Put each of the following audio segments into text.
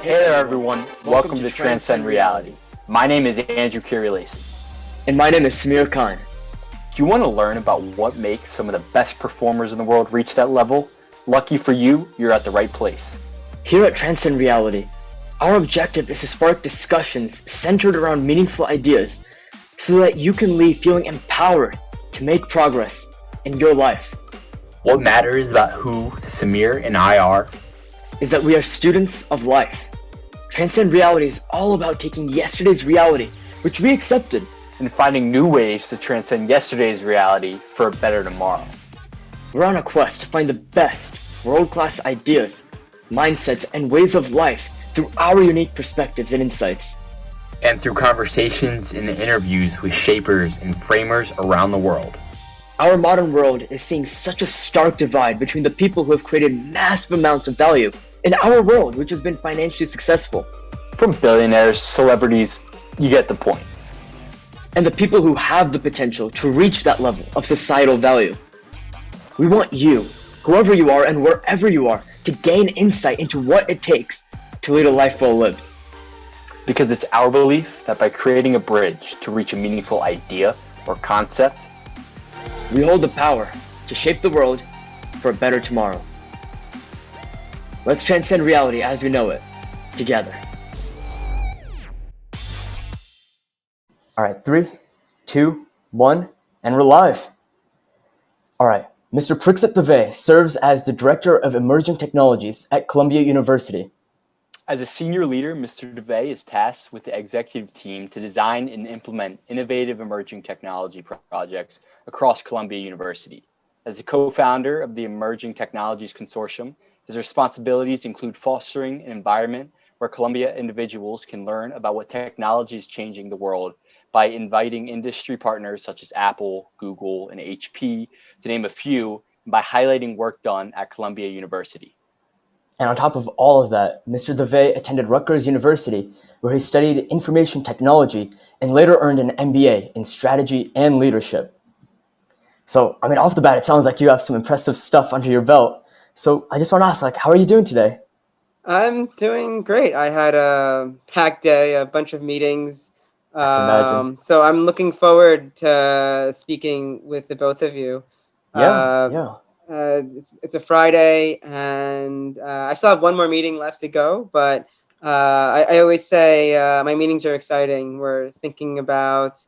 Hey there everyone, welcome to Transcend Reality. My name is Andrew Chirieleison. And my name is Samir. Do you want to learn about what makes some of the best performers in the world reach that level? Lucky for you, you're at the right place. Here at Transcend Reality, our objective is to spark discussions centered around meaningful ideas so that you can leave feeling empowered to make progress in your life. What matters about who Samir and I are is that we are students of life. Transcend Reality is all about taking yesterday's reality, which we accepted, and finding new ways to transcend yesterday's reality for a better tomorrow. We're on a quest to find the best, world-class ideas, mindsets, and ways of life through our unique perspectives and insights. And through conversations and interviews with shapers and framers around the world. Our modern world is seeing such a stark divide between the people who have created massive amounts of value in our world, which has been financially successful. From billionaires, celebrities, you get the point. And the people who have the potential to reach that level of societal value. We want you, whoever you are and wherever you are, to gain insight into what it takes to lead a life well lived. Because it's our belief that by creating a bridge to reach a meaningful idea or concept, we hold the power to shape the world for a better tomorrow. Let's transcend reality as we know it, together. All right, 3, 2, 1, and we're live. All right, Mr. Parixit Davé serves as the Director of Emerging Technologies at Columbia University. As a senior leader, Mr. Davé is tasked with the executive team to design and implement innovative emerging technology projects across Columbia University. As the co-founder of the Emerging Technologies Consortium, his responsibilities include fostering an environment where Columbia individuals can learn about what technology is changing the world by inviting industry partners such as Apple, Google, and HP, to name a few, and by highlighting work done at Columbia University. And on top of all of that, Mr. Davé attended Rutgers University, where he studied information technology and later earned an MBA in strategy and leadership. So, off the bat, it sounds like you have some impressive stuff under your belt. So I just want to ask, how are you doing today? I'm doing great. I had a packed day, a bunch of meetings. I can imagine. So I'm looking forward to speaking with the both of you. Yeah. It's a Friday, and I still have one more meeting left to go. But I always say my meetings are exciting. We're thinking about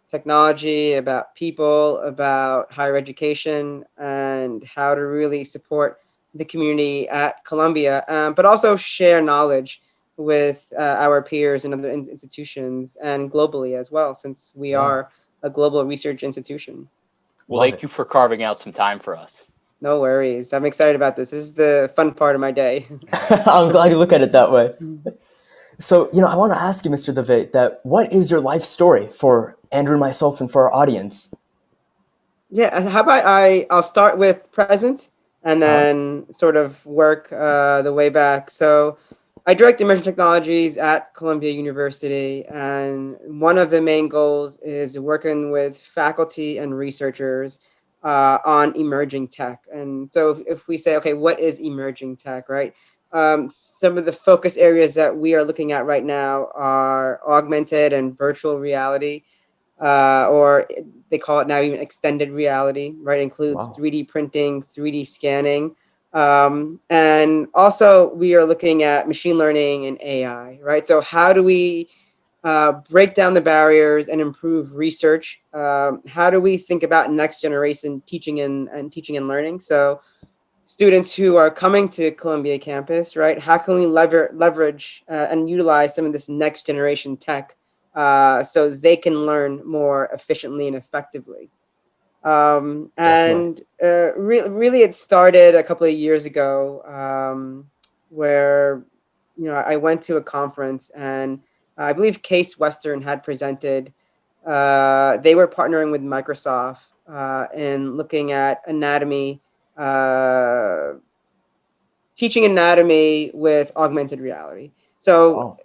technology, about people, about higher education, and how to really support the community at Columbia, but also share knowledge with our peers and other institutions and globally as well, since we are a global research institution. Well, thank you for carving out some time for us. No worries. I'm excited about this. This is the fun part of my day. I'm glad you look at it that way. So, I want to ask you, Mr. Davé, that what is your life story for Andrew, myself, and for our audience? Yeah, how about I'll start with present and then sort of work the way back. So I direct emerging technologies at Columbia University, and one of the main goals is working with faculty and researchers on emerging tech. And so if we say, okay, what is emerging tech, right? Some of the focus areas that we are looking at right now are augmented and virtual reality, or they call it now even extended reality, right? It includes 3D printing, 3D scanning. And also we are looking at machine learning and AI, right? So how do we break down the barriers and improve research? How do we think about next generation teaching and learning? So students who are coming to Columbia campus, right? How can we leverage and utilize some of this next generation tech so they can learn more efficiently and effectively? Really, it started a couple of years ago where, I went to a conference, and I believe Case Western had presented. They were partnering with Microsoft in looking at anatomy, teaching anatomy with augmented reality. So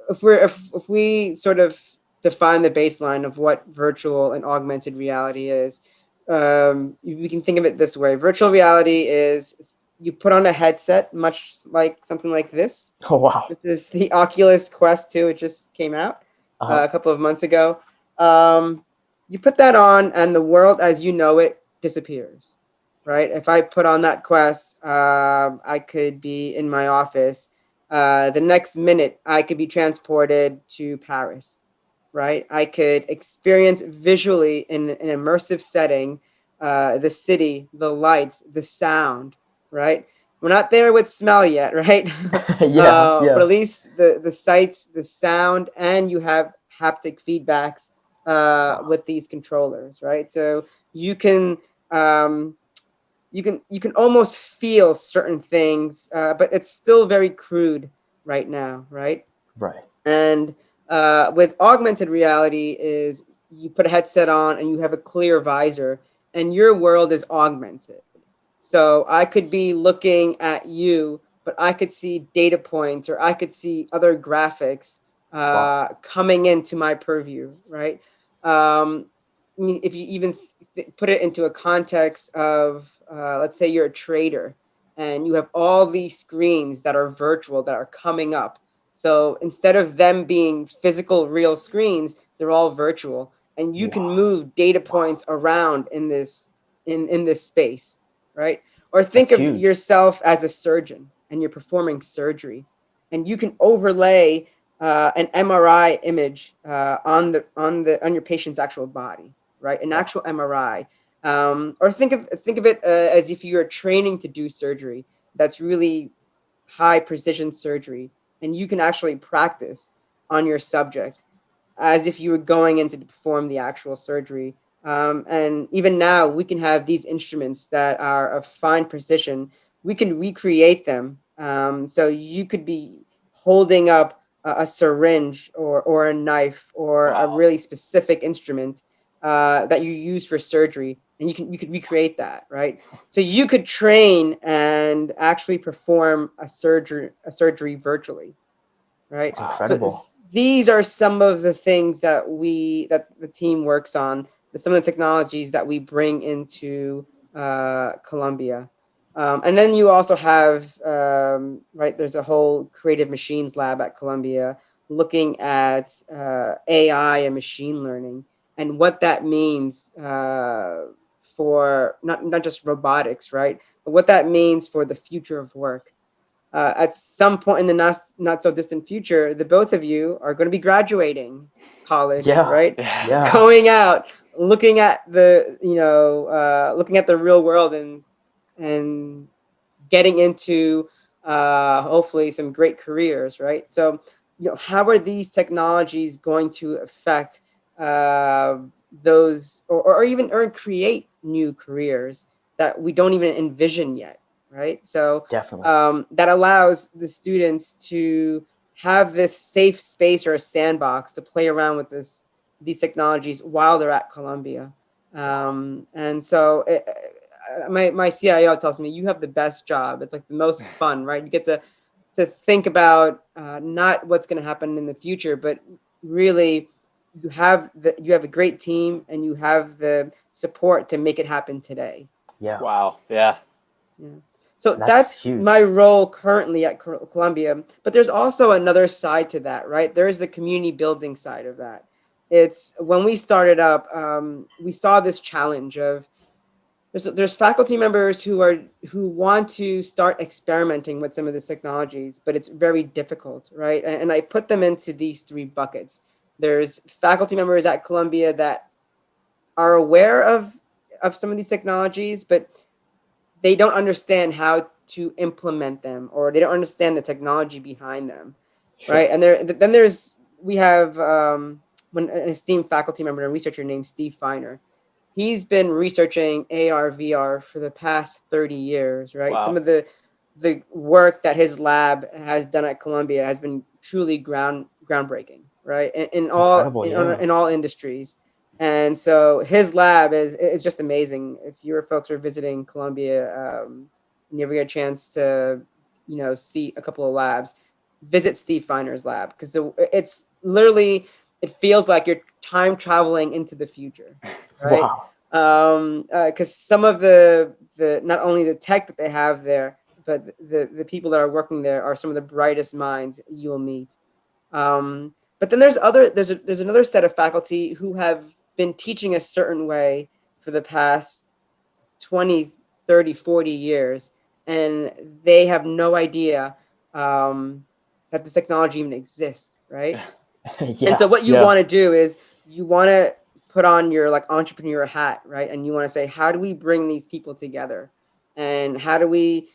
if we sort of define the baseline of what virtual and augmented reality is, we can think of it this way. Virtual reality is you put on a headset, much like something like this. Oh, wow. This is the Oculus Quest 2. It just came out Uh-huh. a couple of months ago. You put that on, and the world as you know it disappears, right? If I put on that Quest, I could be in my office. The next minute, I could be transported to Paris, right? I could experience visually in an immersive setting the city, the lights, the sound, right? We're not there with smell yet, right? Yeah, But yeah. at least the sights, the sound, and you have haptic feedbacks Wow. with these controllers, right? So you can um, you can almost feel certain things, but it's still very crude right now, right? Right. And with augmented reality is you put a headset on and you have a clear visor and your world is augmented. So I could be looking at you, but I could see data points or I could see other graphics Wow. coming into my purview, right? If you even put it into a context of, let's say you're a trader and you have all these screens that are virtual that are coming up. So instead of them being physical, real screens, they're all virtual, and you can Wow. move data Wow. points around in this space, right? Or think That's of huge. yourself as a surgeon, and you're performing surgery, and you can overlay an MRI image on your patient's actual body, right? An Wow. actual MRI, or think of it as if you are training to do surgery. That's really high precision surgery, and you can actually practice on your subject as if you were going in to perform the actual surgery. And even now, we can have these instruments that are of fine precision. We can recreate them. So you could be holding up a syringe or a knife or a Wow. really specific instrument that you use for surgery, and you could recreate that, right? So you could train and actually perform a surgery virtually, right? It's Wow. So incredible. these are some of the things that the team works on. Some of the technologies that we bring into Columbia. And then you also have right. There's a whole creative machines lab at Columbia looking at AI and machine learning and what that means for not just robotics, right? But what that means for the future of work. At some point in the not so distant future, the both of you are going to be graduating college, Yeah. right? Yeah. Yeah. Going out, looking at looking at the real world and getting into hopefully some great careers, right? So, how are these technologies going to affect uh, those, or even or create new careers that we don't even envision yet, right? So Definitely. that allows the students to have this safe space or a sandbox to play around with these technologies while they're at Columbia. Wow. And so my CIO tells me you have the best job. It's like the most fun, right? You get to think about not what's going to happen in the future, but really you have a great team and you have the support to make it happen today. Yeah. Wow. Yeah. Yeah. So That's that's my huge. role currently at Columbia. But there's also another side to that, right? There's the community building side of that. It's when we started up, we saw this challenge of there's faculty members who want to start experimenting with some of these technologies, but it's very difficult, right? And I put them into these three buckets. There's faculty members at Columbia that are aware of some of these technologies, but they don't understand how to implement them, or they don't understand the technology behind them, right? Sure. And then we have an esteemed faculty member and researcher named Steve Feiner. He's been researching AR VR for the past 30 years, right? Some Wow. of the work that his lab has done at Columbia has been truly groundbreaking, right? Incredible. Yeah. In all industries. And so his lab is just amazing. If your folks are visiting Columbia, and you ever get a chance to, see a couple of labs, visit Steve Feiner's lab because it's literally it feels like you're time traveling into the future, right? Wow. Because some of the not only the tech that they have there, but the people that are working there are some of the brightest minds you'll meet. But then there's another set of faculty who have been teaching a certain way for the past 20, 30, 40 years, and they have no idea that this technology even exists, right? Yeah, And so what you yeah. want to do is you want to put on your like entrepreneur hat, right? And you want to say, how do we bring these people together? And how do we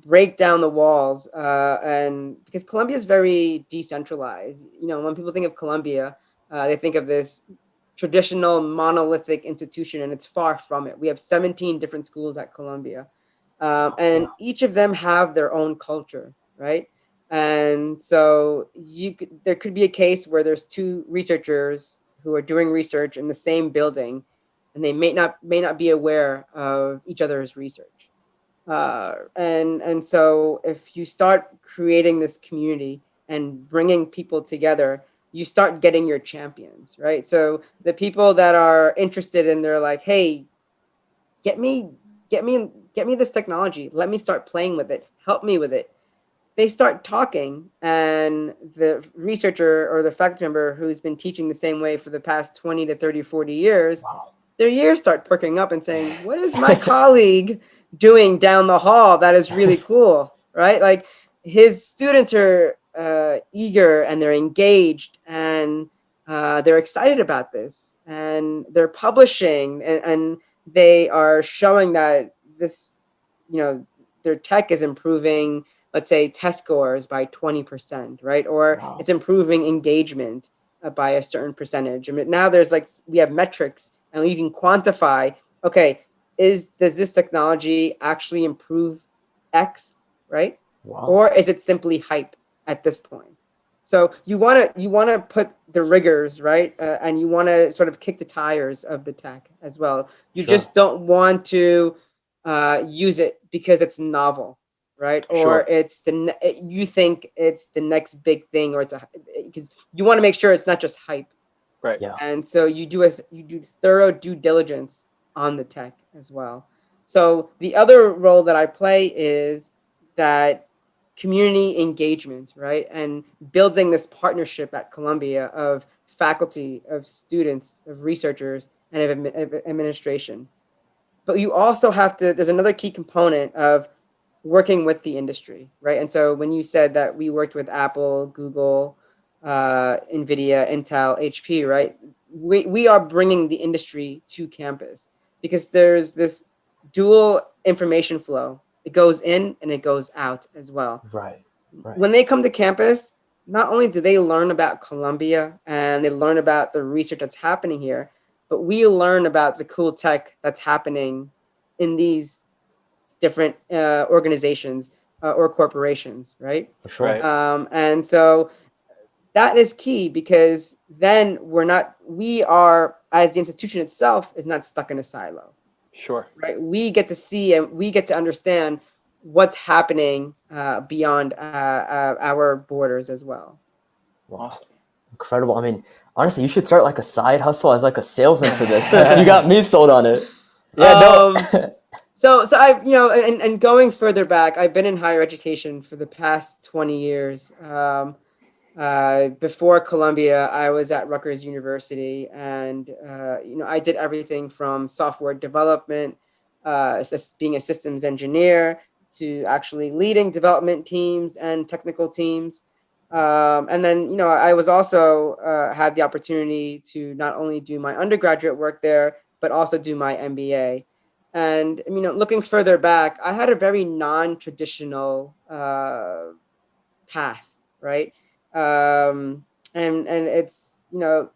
break down the walls? And because Columbia is very decentralized, you know, when people think of Columbia, they think of this traditional monolithic institution, and it's far from it. We have 17 different schools at Columbia, and each of them have their own culture, right? And so there could be a case where there's two researchers who are doing research in the same building, and they may not be aware of each other's research. And so if you start creating this community and bringing people together, you start getting your champions, right? So the people that are interested in, they're like, hey, get me this technology. Let me start playing with it. Help me with it. They start talking, and the researcher or the faculty member who's been teaching the same way for the past 20 to 30, 40 years, their ears start perking up and saying, what is my colleague doing down the hall that is really cool, right? Like his students are eager and they're engaged, and they're excited about this, and they're publishing, and they are showing that this, you know, their tech is improving, let's say, test scores by 20%, right? Or it's improving engagement by a certain percentage. I mean, now there's like, we have metrics and you can quantify, okay, does this technology actually improve X, right? Or is it simply hype at this point? So you want to put the rigors, right? And you want to sort of kick the tires of the tech as well. You just don't want to use it because it's novel, right? Or it's you think it's the next big thing, or because you want to make sure it's not just hype, right? Yeah. And so you do thorough due diligence on the tech as well. So the other role that I play is that community engagement, right? And building this partnership at Columbia of faculty, of students, of researchers, and of administration. But you also have to, there's another key component of working with the industry, right? And so when you said that we worked with Apple, Google, NVIDIA, Intel, HP, right? We are bringing the industry to campus because there's this dual information flow. It goes in and it goes out as well. Right. When they come to campus, not only do they learn about Columbia and they learn about the research that's happening here, but we learn about the cool tech that's happening in these different organizations or corporations, right? For sure. Right. And so that is key, because then we are, as the institution itself, is not stuck in a silo. Sure. Right. We get to see and we get to understand what's happening beyond our borders as well. Awesome. Incredible. I mean, honestly, you should start like a side hustle as like a salesman for this. You got me sold on it. Yeah, no. So I, you know, and going further back, I've been in higher education for the past 20 years. Before Columbia, I was at Rutgers University, and you know, I did everything from software development, being a systems engineer, to actually leading development teams and technical teams. And then, you know, I was also had the opportunity to not only do my undergraduate work there, but also do my MBA. And, you know, looking further back, I had a very non-traditional path, right? And it's, you know,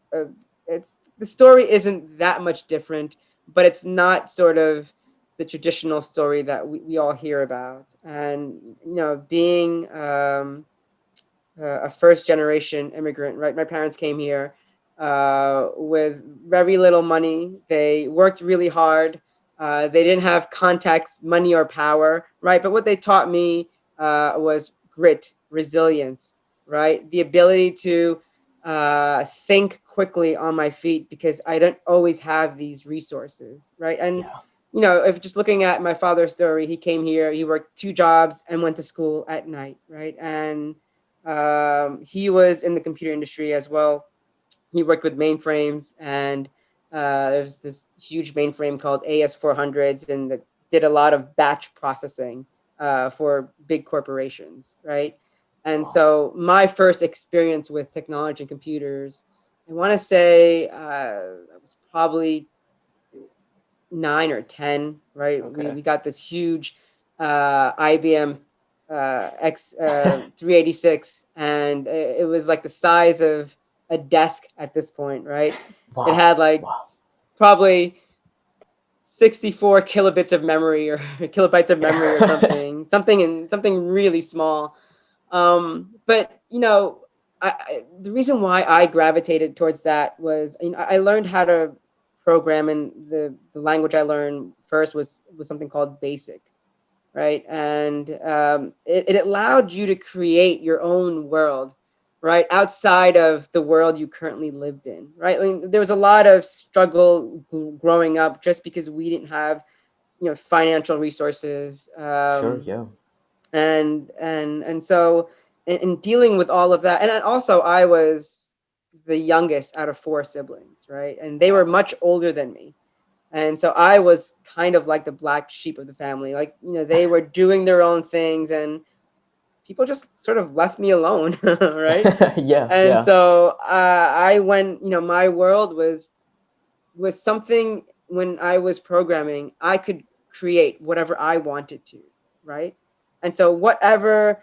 it's, the story isn't that much different, but it's not sort of the traditional story that we all hear about. And, you know, being a first generation immigrant, right? My parents came here with very little money. They worked really hard. They didn't have contacts, money, or power, right? But what they taught me was grit, resilience, right? The ability to think quickly on my feet, because I don't always have these resources, right? And if just looking at my father's story, he came here, he worked 2 jobs and went to school at night, right? And he was in the computer industry as well. He worked with mainframes, and there's this huge mainframe called AS400s, and that did a lot of batch processing for big corporations, right? And so my first experience with technology and computers, I want to say I was probably 9 or 10, right? Okay. We got this huge IBM X 386, and it was like the size of a desk at this point, right? Wow. It had like Wow. probably 64 kilobits of memory or kilobytes of memory or something really small. But the reason why I gravitated towards that was, I learned how to program, and the language I learned first was something called BASIC, right? And it allowed you to create your own world, right, outside of the world you currently lived in, right? I mean, there was a lot of struggle growing up just because we didn't have, financial resources, Sure. Yeah. and so in dealing with all of that, and then also I was the youngest out of 4 siblings, right? And they were much older than me. And so I was kind of like the black sheep of the family. Like, they were doing their own things, and people just sort of left me alone, right? Yeah. And Yeah. so I went, my world was something. When I was programming, I could create whatever I wanted to, right? And so whatever,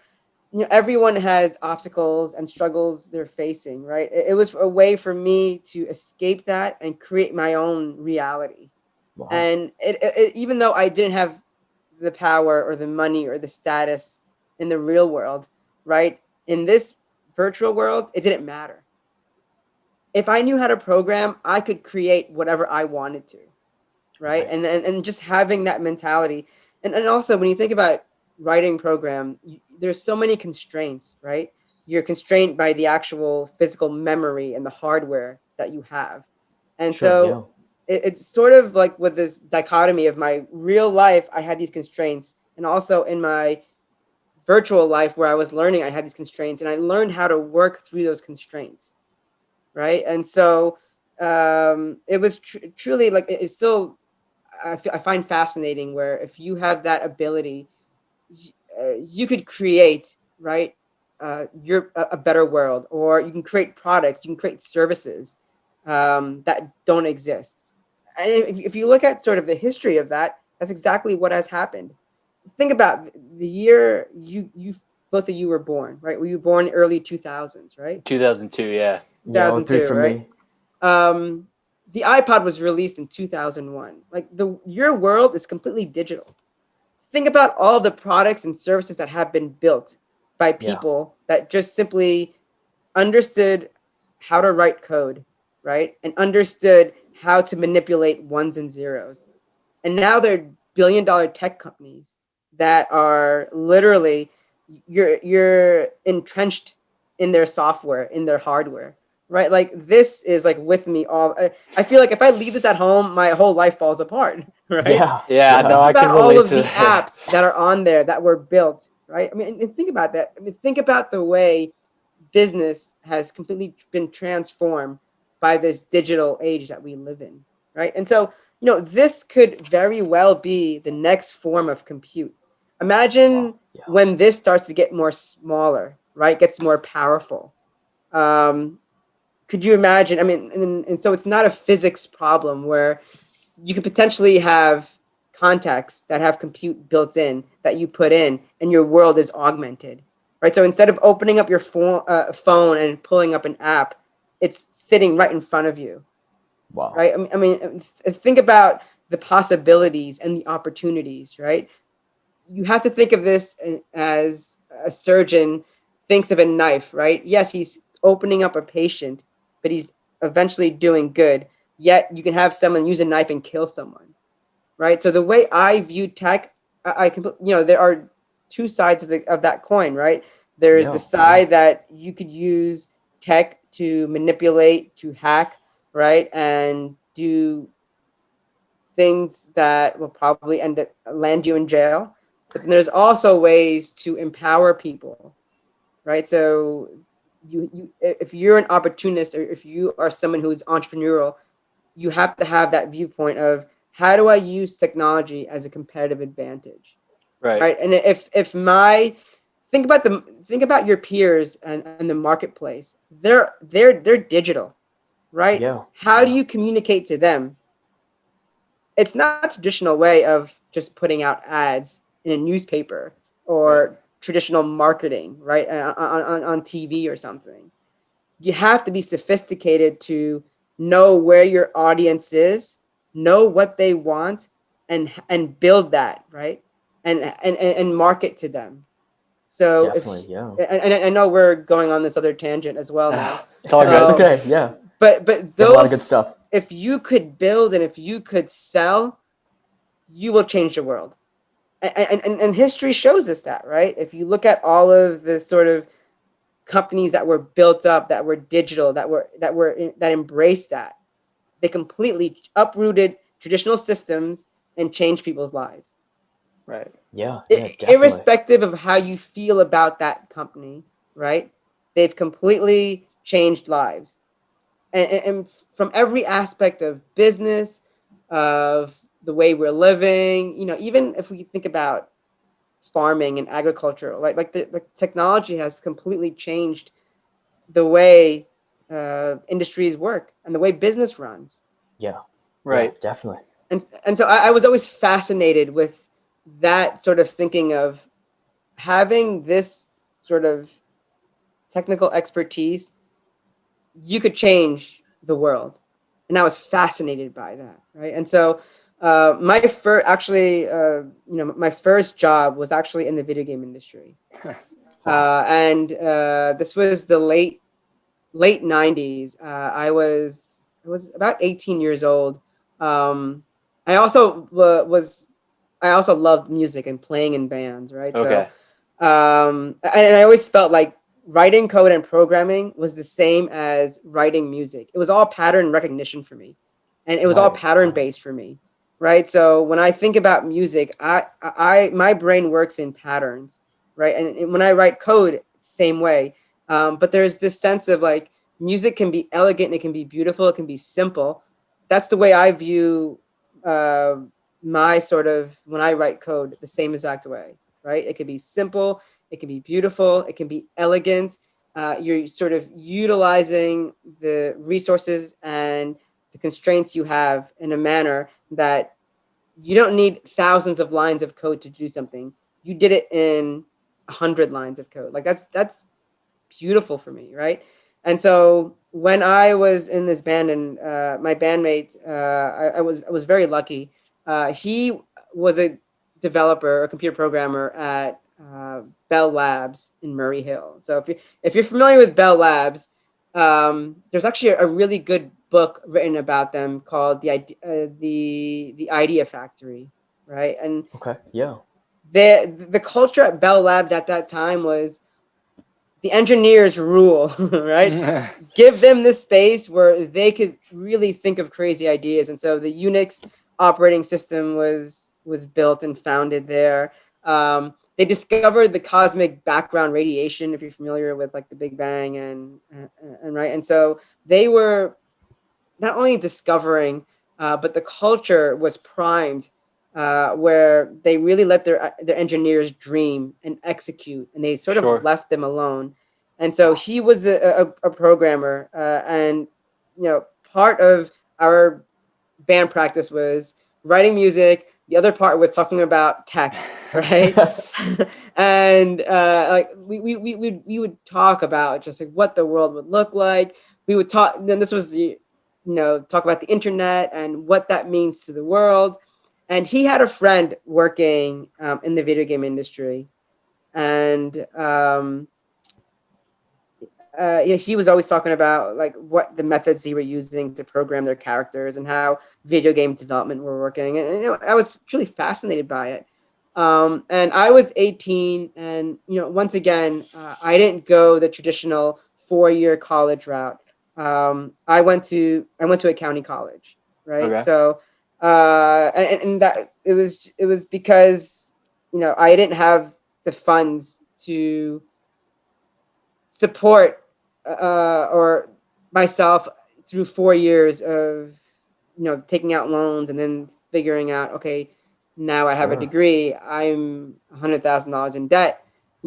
everyone has obstacles and struggles they're facing, right? It was a way for me to escape that and create my own reality. Wow. And even though I didn't have the power or the money or the status in the real world, right? In this virtual world, it didn't matter. If I knew how to program, I could create whatever I wanted to, right? And just having that mentality. And also, when you think about writing program, there's so many constraints, right? You're constrained by the actual physical memory and the hardware that you have. And Sure. Yeah. so it's sort of like with this dichotomy of my real life, I had these constraints, and also in my virtual life where I was learning, I had these constraints, and I learned how to work through those constraints, right? And so it was truly like, it's still, I find fascinating where if you have that ability, you could create, right, a better world, or you can create products, you can create services that don't exist. And if you look at sort of the history of that, that's exactly what has happened. Think about the year you both of you were born, right? Were you born early 2000s, right? 2002, yeah. Yeah. 03 2002, for right? me. The iPod was released in 2001. Like, your world is completely digital. Think about all the products and services that have been built by people that just simply understood how to write code, right? And understood how to manipulate ones and zeros. And now they're billion-dollar tech companies that are literally, you're entrenched in their software, in their hardware, right? Like, this is like with me all. I feel like if I leave this at home, my whole life falls apart, right? Yeah. Yeah, no, I Think can about all relate of to the that. apps that are on there that were built, right? I mean, and think about that. I mean, think about the way business has completely been transformed by this digital age that we live in, right? And so, this could very well be the next form of compute. Imagine Yeah. when this starts to get more smaller, right? Gets more powerful. Could you imagine? I mean, and so it's not a physics problem where you could potentially have contacts that have compute built in that you put in, and your world is augmented, right? So instead of opening up your phone and pulling up an app, it's sitting right in front of you, Wow. right? I mean, think about the possibilities and the opportunities, right? You have to think of this as a surgeon thinks of a knife, right? Yes, he's opening up a patient, but he's eventually doing good. Yet you can have someone use a knife and kill someone, right? So the way I view tech, I can, there are two sides of that coin, right? There's the side that you could use tech to manipulate, to hack, right, and do things that will probably land you in jail. But then there's also ways to empower people, right? So if you're an opportunist, or if you are someone who is entrepreneurial, you have to have that viewpoint of, how do I use technology as a competitive advantage, right? And think about your peers and the marketplace. They're digital, right? Yeah. How do you communicate to them? It's not a traditional way of just putting out ads in a newspaper or traditional marketing, right? On TV or something. You have to be sophisticated to know where your audience is, know what they want, and build that, right? And market to them. So Definitely, yeah. and I know we're going on this other tangent as well now. It's all good. That's okay, yeah. But We have a lot of good those, stuff. if you could build and if you could sell, you will change the world. And history shows us that, right? If you look at all of the sort of companies that were built up, that were digital, that embraced that, they completely uprooted traditional systems and changed people's lives. Right. Yeah, definitely. Irrespective of how you feel about that company, right? They've completely changed lives. And from every aspect of business, of the way we're living, even if we think about farming and agriculture, right? Like the technology has completely changed the way industries work and the way business runs. Yeah. Right. Yeah, definitely. And so I was always fascinated with that sort of thinking of having this sort of technical expertise. You could change the world, and I was fascinated by that, right? And so my first job was actually in the video game industry. And this was the late 90s. I was about 18 years old. I also loved music and playing in bands, right? Okay. So and I always felt like writing code and programming was the same as writing music. It was all pattern recognition for me, and it was all pattern based for me, right? So when I think about music, my brain works in patterns, right? And when I write code, same way. But there's this sense of like, music can be elegant, it can be beautiful, it can be simple. That's the way I view my sort of, when I write code, the same exact way, right? It can be simple, it can be beautiful, it can be elegant. You're sort of utilizing the resources and the constraints you have in a manner that you don't need thousands of lines of code to do something. You did it in 100 lines of code. Like that's beautiful for me, right? And so when I was in this band, and my bandmate, I was very lucky. He was a developer, a computer programmer at Bell Labs in Murray Hill. So if you're familiar with Bell Labs, there's actually a really good book written about them called the Idea Factory, right? And Okay, yeah. the culture at Bell Labs at that time was, the engineers rule, right? Give them this space where they could really think of crazy ideas. And so the Unix operating system was built and founded there. They discovered the cosmic background radiation, if you're familiar with like the Big Bang, and right. And so they were not only discovering, but the culture was primed, where they really let their engineers dream and execute, and they sort of left them alone. And so he was a programmer, and part of our band practice was writing music. The other part was talking about tech, right? And like we would talk about just like what the world would look like. We would talk. Then this was talk about the internet and what that means to the world. And he had a friend working in the video game industry, and he was always talking about like what the methods he were using to program their characters and how video game development were working. And I was really fascinated by it. And I was 18, and once again, I didn't go the traditional 4-year college route. I went to a county college, right? Okay. So And that it was because, I didn't have the funds to support or myself through 4 years of, taking out loans and then figuring out, okay, now I have a Sure. degree, I'm $100,000 in debt.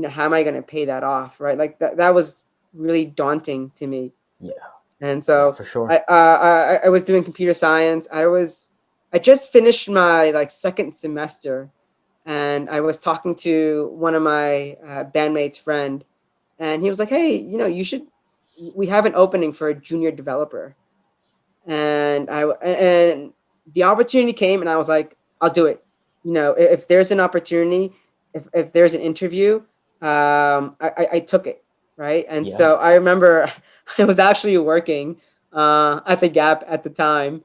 How am I going to pay that off? Right. Like that was really daunting to me. Yeah. And Yeah, so for sure. I was doing computer science. I just finished my like second semester, and I was talking to one of my bandmates' friend, and he was like, "Hey, we have an opening for a junior developer." And the opportunity came, and I was like, I'll do it. If there's an opportunity, if there's an interview, I took it, right? And Yeah. so I remember I was actually working at the Gap at the time.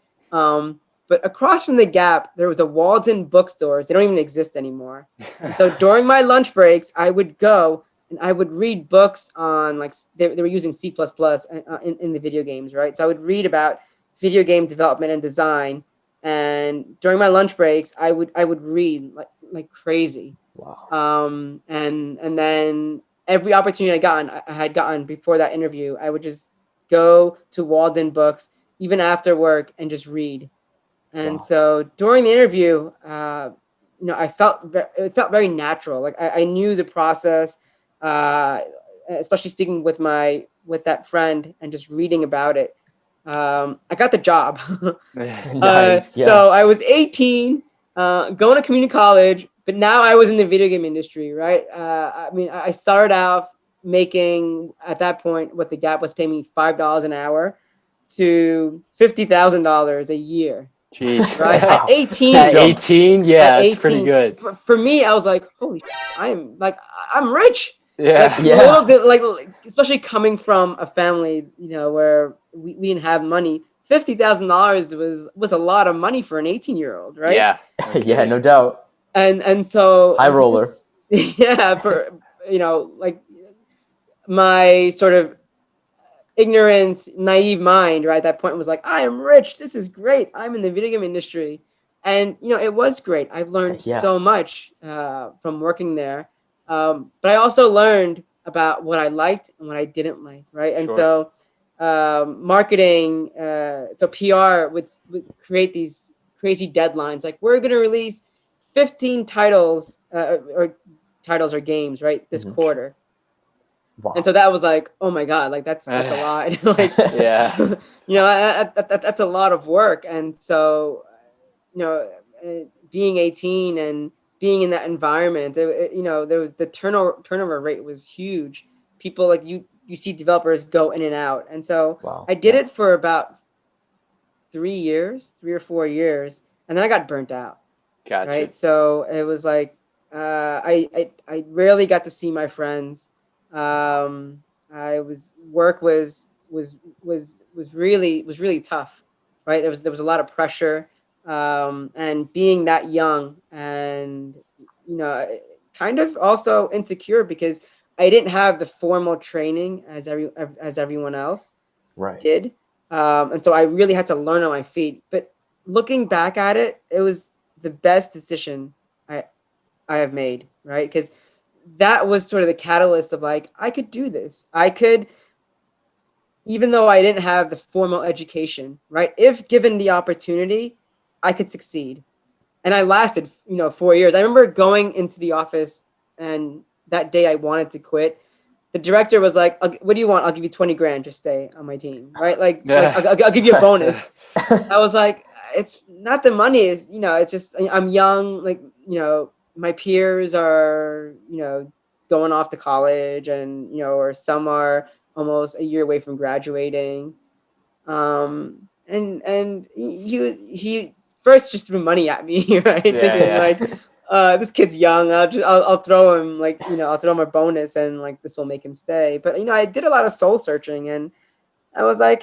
But across from the Gap, there was a Walden bookstores. They don't even exist anymore. And so during my lunch breaks, I would go and I would read books on, like, they were using C++ in the video games, right? So I would read about video game development and design. And during my lunch breaks, I would read like crazy. Wow. And then every opportunity I had gotten before that interview, I would just go to Walden Books, even after work, and just read. And Wow. so during the interview, it felt very natural. Like I knew the process, uh, especially speaking with that friend and just reading about it. I got the job. Nice. Yeah. So I was 18, going to community college, but now I was in the video game industry, right? I mean, I started out making, at that point, what the Gap was paying me $5 an hour to $50,000 a year. Jeez. Right? Wow. At 18. At 18, yeah, At that's pretty 18. good. For me, I was like, holy shit, I'm rich. Yeah. Like, Yeah. little bit, like, especially coming from a family, where we didn't have money. $50,000 was a lot of money for an 18-year-old, right? Yeah. Yeah, no doubt. And so High I was like, roller. yeah, for like my sort of ignorant, naive mind, right, at that point was like, I am rich. This is great. I'm in the video game industry. And, it was great. I've learned Yeah. so much from working there. But I also learned about what I liked and what I didn't like, right? And Sure. so marketing, so PR would create these crazy deadlines. Like, we're going to release 15 titles or games, right, this Mhm. quarter. Wow. And so that was like, oh my God, like that's a lot. Like, Yeah. that's a lot of work. And so, being 18 and being in that environment, there was the turnover rate was huge. People, like, you see developers go in and out. And so Wow. I did Yeah. it for about 3 or 4 years, and then I got burnt out. Gotcha. Right. So it was like, I rarely got to see my friends. Work was really tough, right? There was a lot of pressure, and being that young, and kind of also insecure because I didn't have the formal training as everyone else Right. did, and so I really had to learn on my feet. But looking back at it, it was the best decision I have made, right? Because that was sort of the catalyst of, like, I could do this. I could, even though I didn't have the formal education, right? If given the opportunity, I could succeed. And I lasted, 4 years. I remember going into the office, and that day I wanted to quit. The director was like, "What do you want? I'll give you 20 grand. Just stay on my team," right? Like, I'll give you a bonus. I was like, it's not the money. It's just, I'm young. Like, my peers are, going off to college, and, or some are almost a year away from graduating. And he first just threw money at me, right? Thinking like, this kid's young. I'll throw him, like, I'll throw him a bonus, and, like, this will make him stay. But, I did a lot of soul searching, and I was like,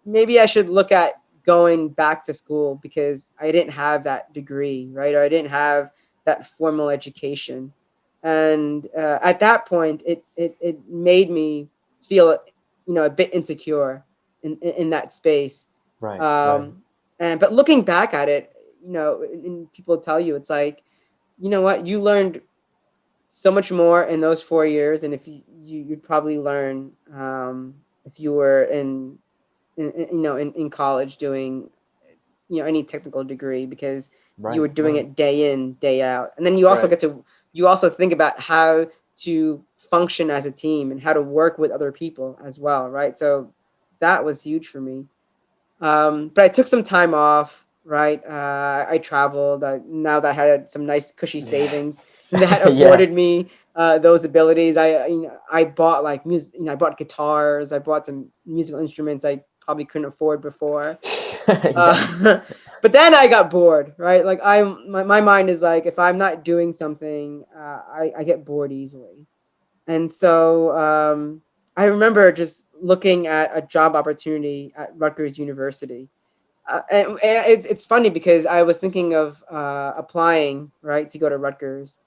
maybe I should look at going back to school because I didn't have that degree, right? Or I didn't have that formal education. And at that point, it made me feel, a bit insecure in that space. Right. Right. But looking back at it, and people tell you, it's like, you know what, you learned so much more in those 4 years, and if you'd probably learn if you were in college doing any technical degree, because you were doing it day in, day out. And then you also you also think about how to function as a team and how to work with other people as well, right? So that was huge for me. But I took some time off, right? I traveled. Now that I had some nice cushy savings that afforded me those abilities. I bought like music. I bought guitars. I bought some musical instruments I probably couldn't afford before. But then I got bored, right? Like my mind is like, if I'm not doing something, I get bored easily. And so I remember just looking at a job opportunity at Rutgers University. And it's funny because I was thinking of applying, right, to go to Rutgers.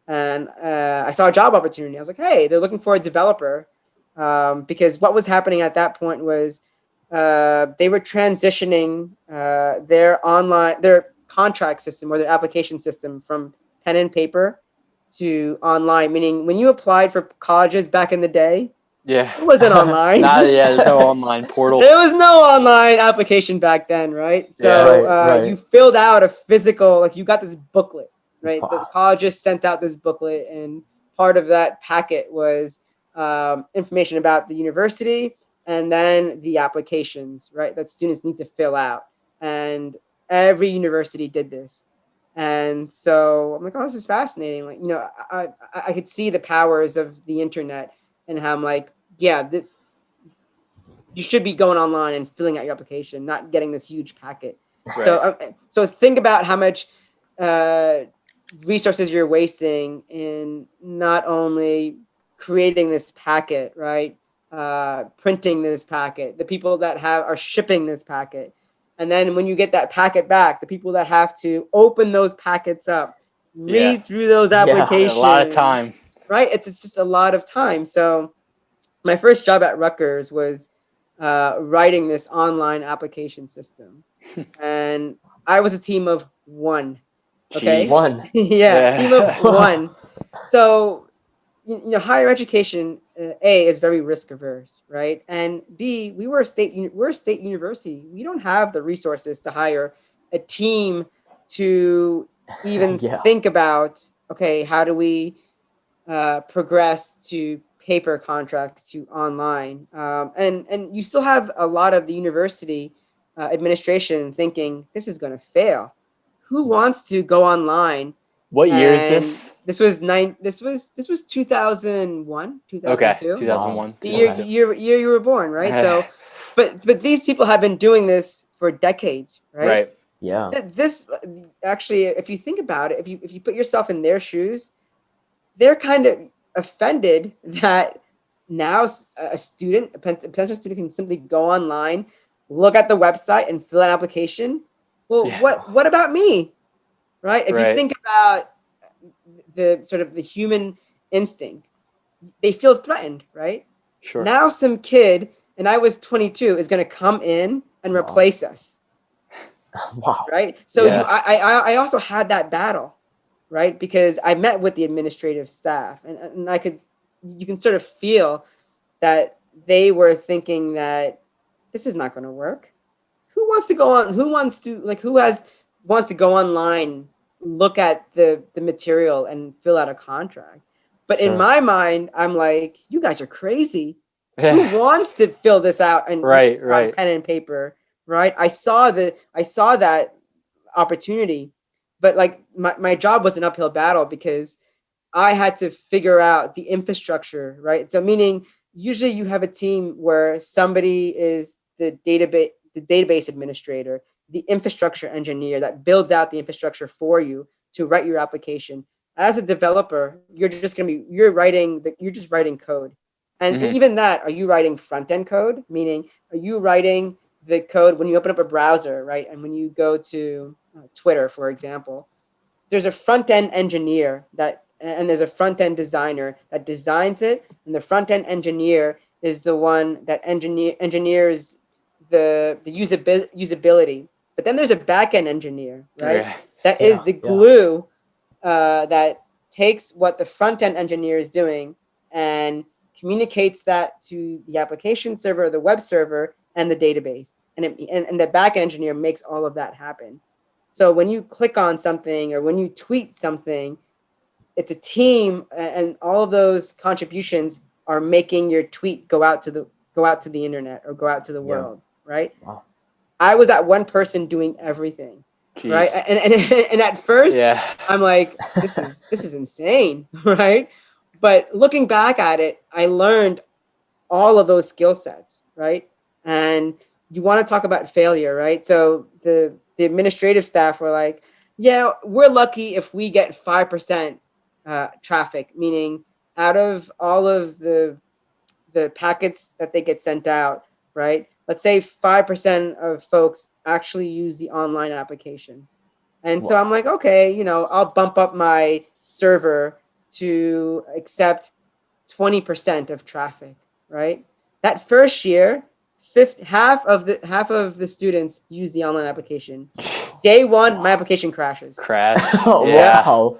And I saw a job opportunity. I was like, hey, they're looking for a developer. Because what was happening at that point was they were transitioning their contract system or their application system from pen and paper to online, meaning when you applied for colleges back in the day, it wasn't online. There's no online portal. There was no online application back then, right? So you filled out a physical, like you got this booklet, right? The colleges sent out this booklet, and part of that packet was information about the university and then the applications, right, that students need to fill out. And every university did this. And so I'm like, oh, this is fascinating. Like, I could see the powers of the internet and how I'm like, yeah, you should be going online and filling out your application, not getting this huge packet. Right. So think about how much resources you're wasting in not only creating this packet, right, printing this packet, the people that are shipping this packet. And then when you get that packet back, the people that have to open those packets up, read through those applications. A lot of time. Right? It's just a lot of time. So my first job at Rutgers was writing this online application system. And I was a team of one. Okay? Jeez. One. Team of one. So, higher education, A, is very risk averse, right? And B, we're a state university. We don't have the resources to hire a team to even think about, okay, how do we progress to paper contracts to online? And you still have a lot of the university administration thinking this is going to fail. Who wants to go online? What year is this? This was 2001, 2002. Okay, 2001. The year you were born, right? So, but these people have been doing this for decades, right? Right. Yeah. This actually, if you think about it, if you put yourself in their shoes, they're kind of offended that now a potential student can simply go online, look at the website, and fill out an application. Well, what about me? Right? If you think about the sort of the human instinct, they feel threatened, right? Sure. Now some kid, and I was 22, is going to come in and replace us. Wow. Right? So I also had that battle, right? Because I met with the administrative staff, and you can sort of feel that they were thinking that this is not going to work. Who wants to go online, look at the material and fill out a contract? But in my mind, I'm like, you guys are crazy. Who wants to fill this out and right. pen and paper, right? I saw that opportunity, but like my job was an uphill battle because I had to figure out the infrastructure, right? So meaning usually you have a team where somebody is the database administrator, the infrastructure engineer that builds out the infrastructure for you to write your application. As a developer, you're just writing code. And even that, are you writing front-end code? Meaning, are you writing the code when you open up a browser, right? And when you go to Twitter, for example, there's a front-end engineer and there's a front-end designer that designs it. And the front-end engineer is the one that engineers the usability But then there's a back-end engineer, right? Yeah. That is Yeah, the yeah. glue that takes what the front-end engineer is doing and communicates that to the application server, the web server, and the database. And the back-end engineer makes all of that happen. So when you click on something or when you tweet something, it's a team, and all of those contributions are making your tweet go out to the internet or go out to the Yeah. world, right? Wow. I was that one person doing everything, right? Jeez. And at first, Yeah. I'm like, this is insane, right? But looking back at it, I learned all of those skill sets, right? And you want to talk about failure, right? So the administrative staff were like, yeah, we're lucky if we get 5% traffic, meaning out of all of the packets that they get sent out, right? Let's say 5% of folks actually use the online application. And so I'm like, okay, I'll bump up my server to accept 20% of traffic, right? That first year, half of the students use the online application. Day one, my application crashes. Crash. Oh, Yeah. wow.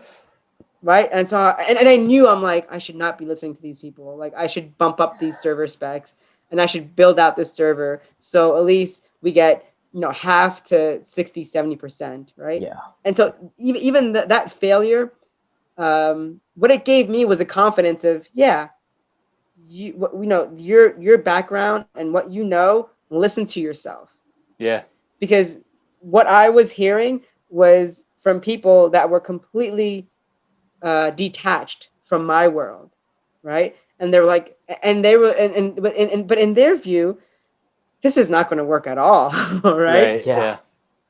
Right. And so, and I knew, I'm like, I should not be listening to these people. Like, I should bump up these server specs and I should build out this server. So at least we get, half to 60, 70%. Right. Yeah. And so even that failure, what it gave me was a confidence of, yeah, your background and what listen to yourself. Yeah. Because what I was hearing was from people that were completely detached from my world, right? And they were like, and they were, but in their view, this is not going to work at all, right? Right. Yeah. Yeah.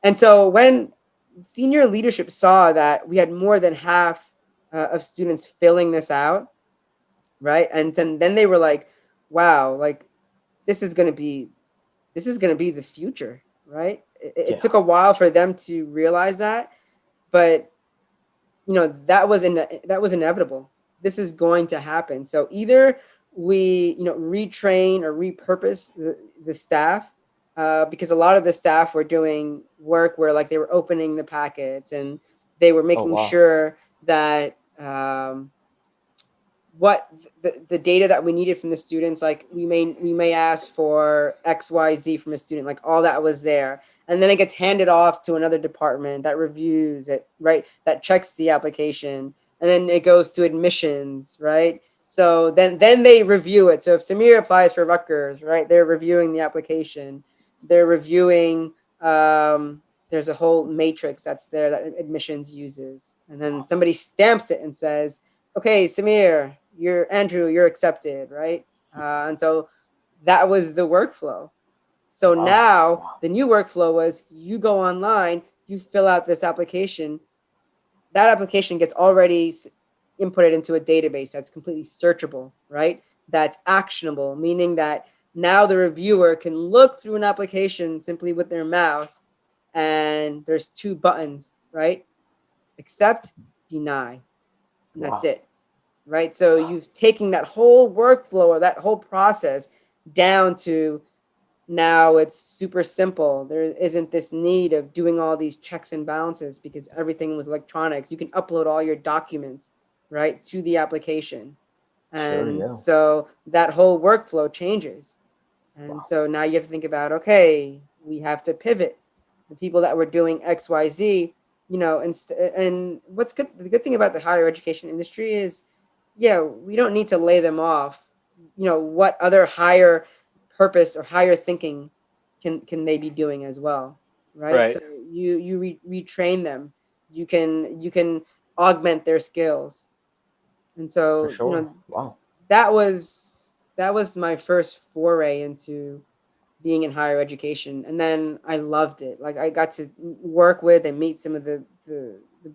And so when senior leadership saw that we had more than half of students filling this out, right? And then they were like, wow, like this is going to be the future, right? It took a while for them to realize that, but that was inevitable. This is going to happen. So either we retrain or repurpose the staff, because a lot of the staff were doing work where like they were opening the packets and they were making wow. sure that what the data that we needed from the students, like we may ask for XYZ from a student, like all that was there. And then it gets handed off to another department that reviews it, right? That checks the application. And then it goes to admissions, right? So then they review it. So if Samir applies for Rutgers, right, they're reviewing the application. They're reviewing, there's a whole matrix that's there that admissions uses. And then somebody stamps it and says, okay, Samir, you're accepted, right? And so that was the workflow. So now the new workflow was you go online, you fill out this application. That application gets already inputted into a database that's completely searchable, right? That's actionable, meaning that now the reviewer can look through an application simply with their mouse, and there's 2 buttons, right? Accept, deny, and that's it, right? So you've taken that whole workflow or that whole process down to now it's super simple. There isn't this need of doing all these checks and balances because everything was electronics. You can upload all your documents, right, to the application. And so that whole workflow changes. And so now you have to think about, okay, we have to pivot. The people that were doing XYZ, and what's good, the good thing about the higher education industry is, yeah, we don't need to lay them off. What other higher purpose or higher thinking can they be doing as well, right? So you retrain them. You can augment their skills. And so that was my first foray into being in higher education, and then I loved it. Like I got to work with and meet some of the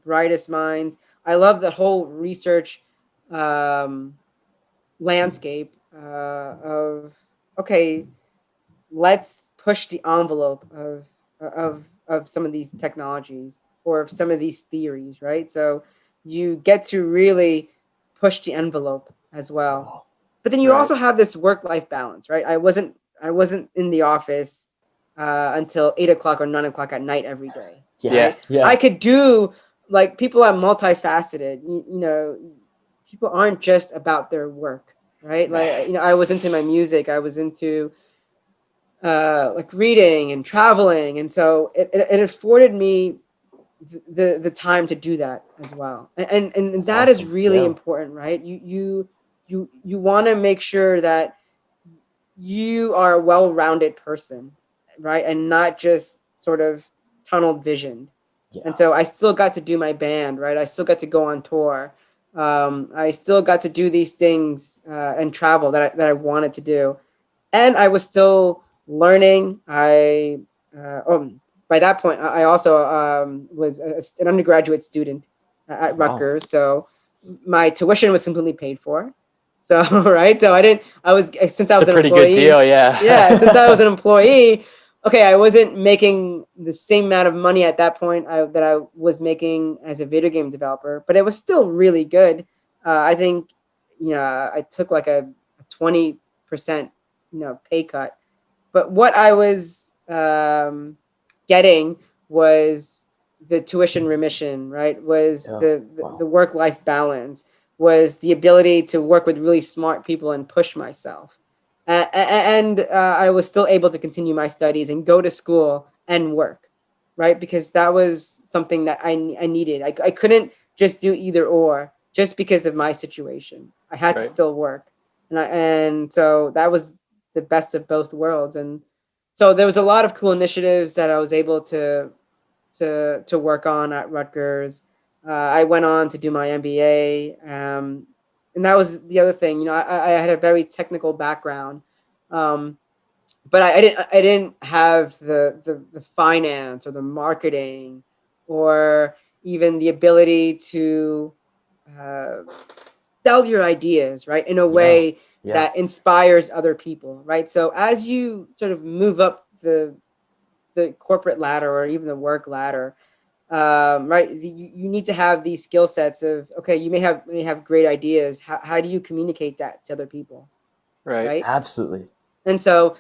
brightest minds. I love the whole research landscape of, okay, let's push the envelope of some of these technologies or of some of these theories, right? So you get to really push the envelope as well. But then you also have this work-life balance, right? I wasn't in the office until 8 o'clock or 9 o'clock at night every day. Yeah. Right? Yeah. I could do, like, people are multifaceted. You know, people aren't just about their work, right? Like, you know, I was into my music. I was into like reading and traveling, and so it afforded me the time to do that as well. And that is awesome. really Yeah. important, right? You want to make sure that you are a well-rounded person, right? And not just sort of tunnel visioned. Yeah. And so I still got to do my band, right? I still got to go on tour. I still got to do these things and travel that I wanted to do. And I was still learning. By that point, I also was an undergraduate student at Wow. Rutgers. So my tuition was completely paid for. So, right. So since I was an pretty employee. good deal, yeah. Yeah. Since I was an employee, okay, I wasn't making the same amount of money at that point that I was making as a video game developer, but it was still really good. I think, I took like a 20%, pay cut. But what I was getting was the tuition remission, right? Was Yeah. the work-life balance, was the ability to work with really smart people and push myself. And I was still able to continue my studies and go to school and work, right? Because that was something that I needed. I couldn't just do either or just because of my situation. I had to Right. still work. And so that was the best of both worlds. And so there was a lot of cool initiatives that I was able to work on at Rutgers. I went on to do my MBA, and that was the other thing. I had a very technical background, but I didn't have the finance or the marketing, or even the ability to sell your ideas, right, in a way Yeah. that inspires other people, right? So as you sort of move up the corporate ladder or even the work ladder, right, you need to have these skill sets of, okay, you may have great ideas. How do you communicate that to other people, right? Absolutely. And so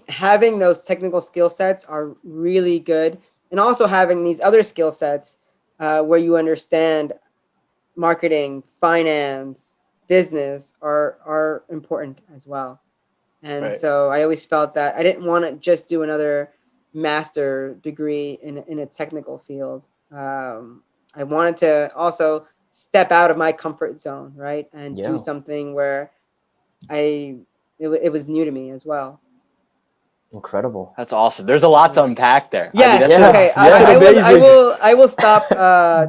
having those technical skill sets are really good, and also having these other skill sets where you understand marketing, finance, business are important as well. And Right. so I always felt that I didn't want to just do another master degree in a technical field. I wanted to also step out of my comfort zone, right, and do Yeah. something where it was new to me as well. Incredible. That's awesome. There's a lot to unpack there. Yes. I mean, Yeah. Okay. that's an amazing. I will stop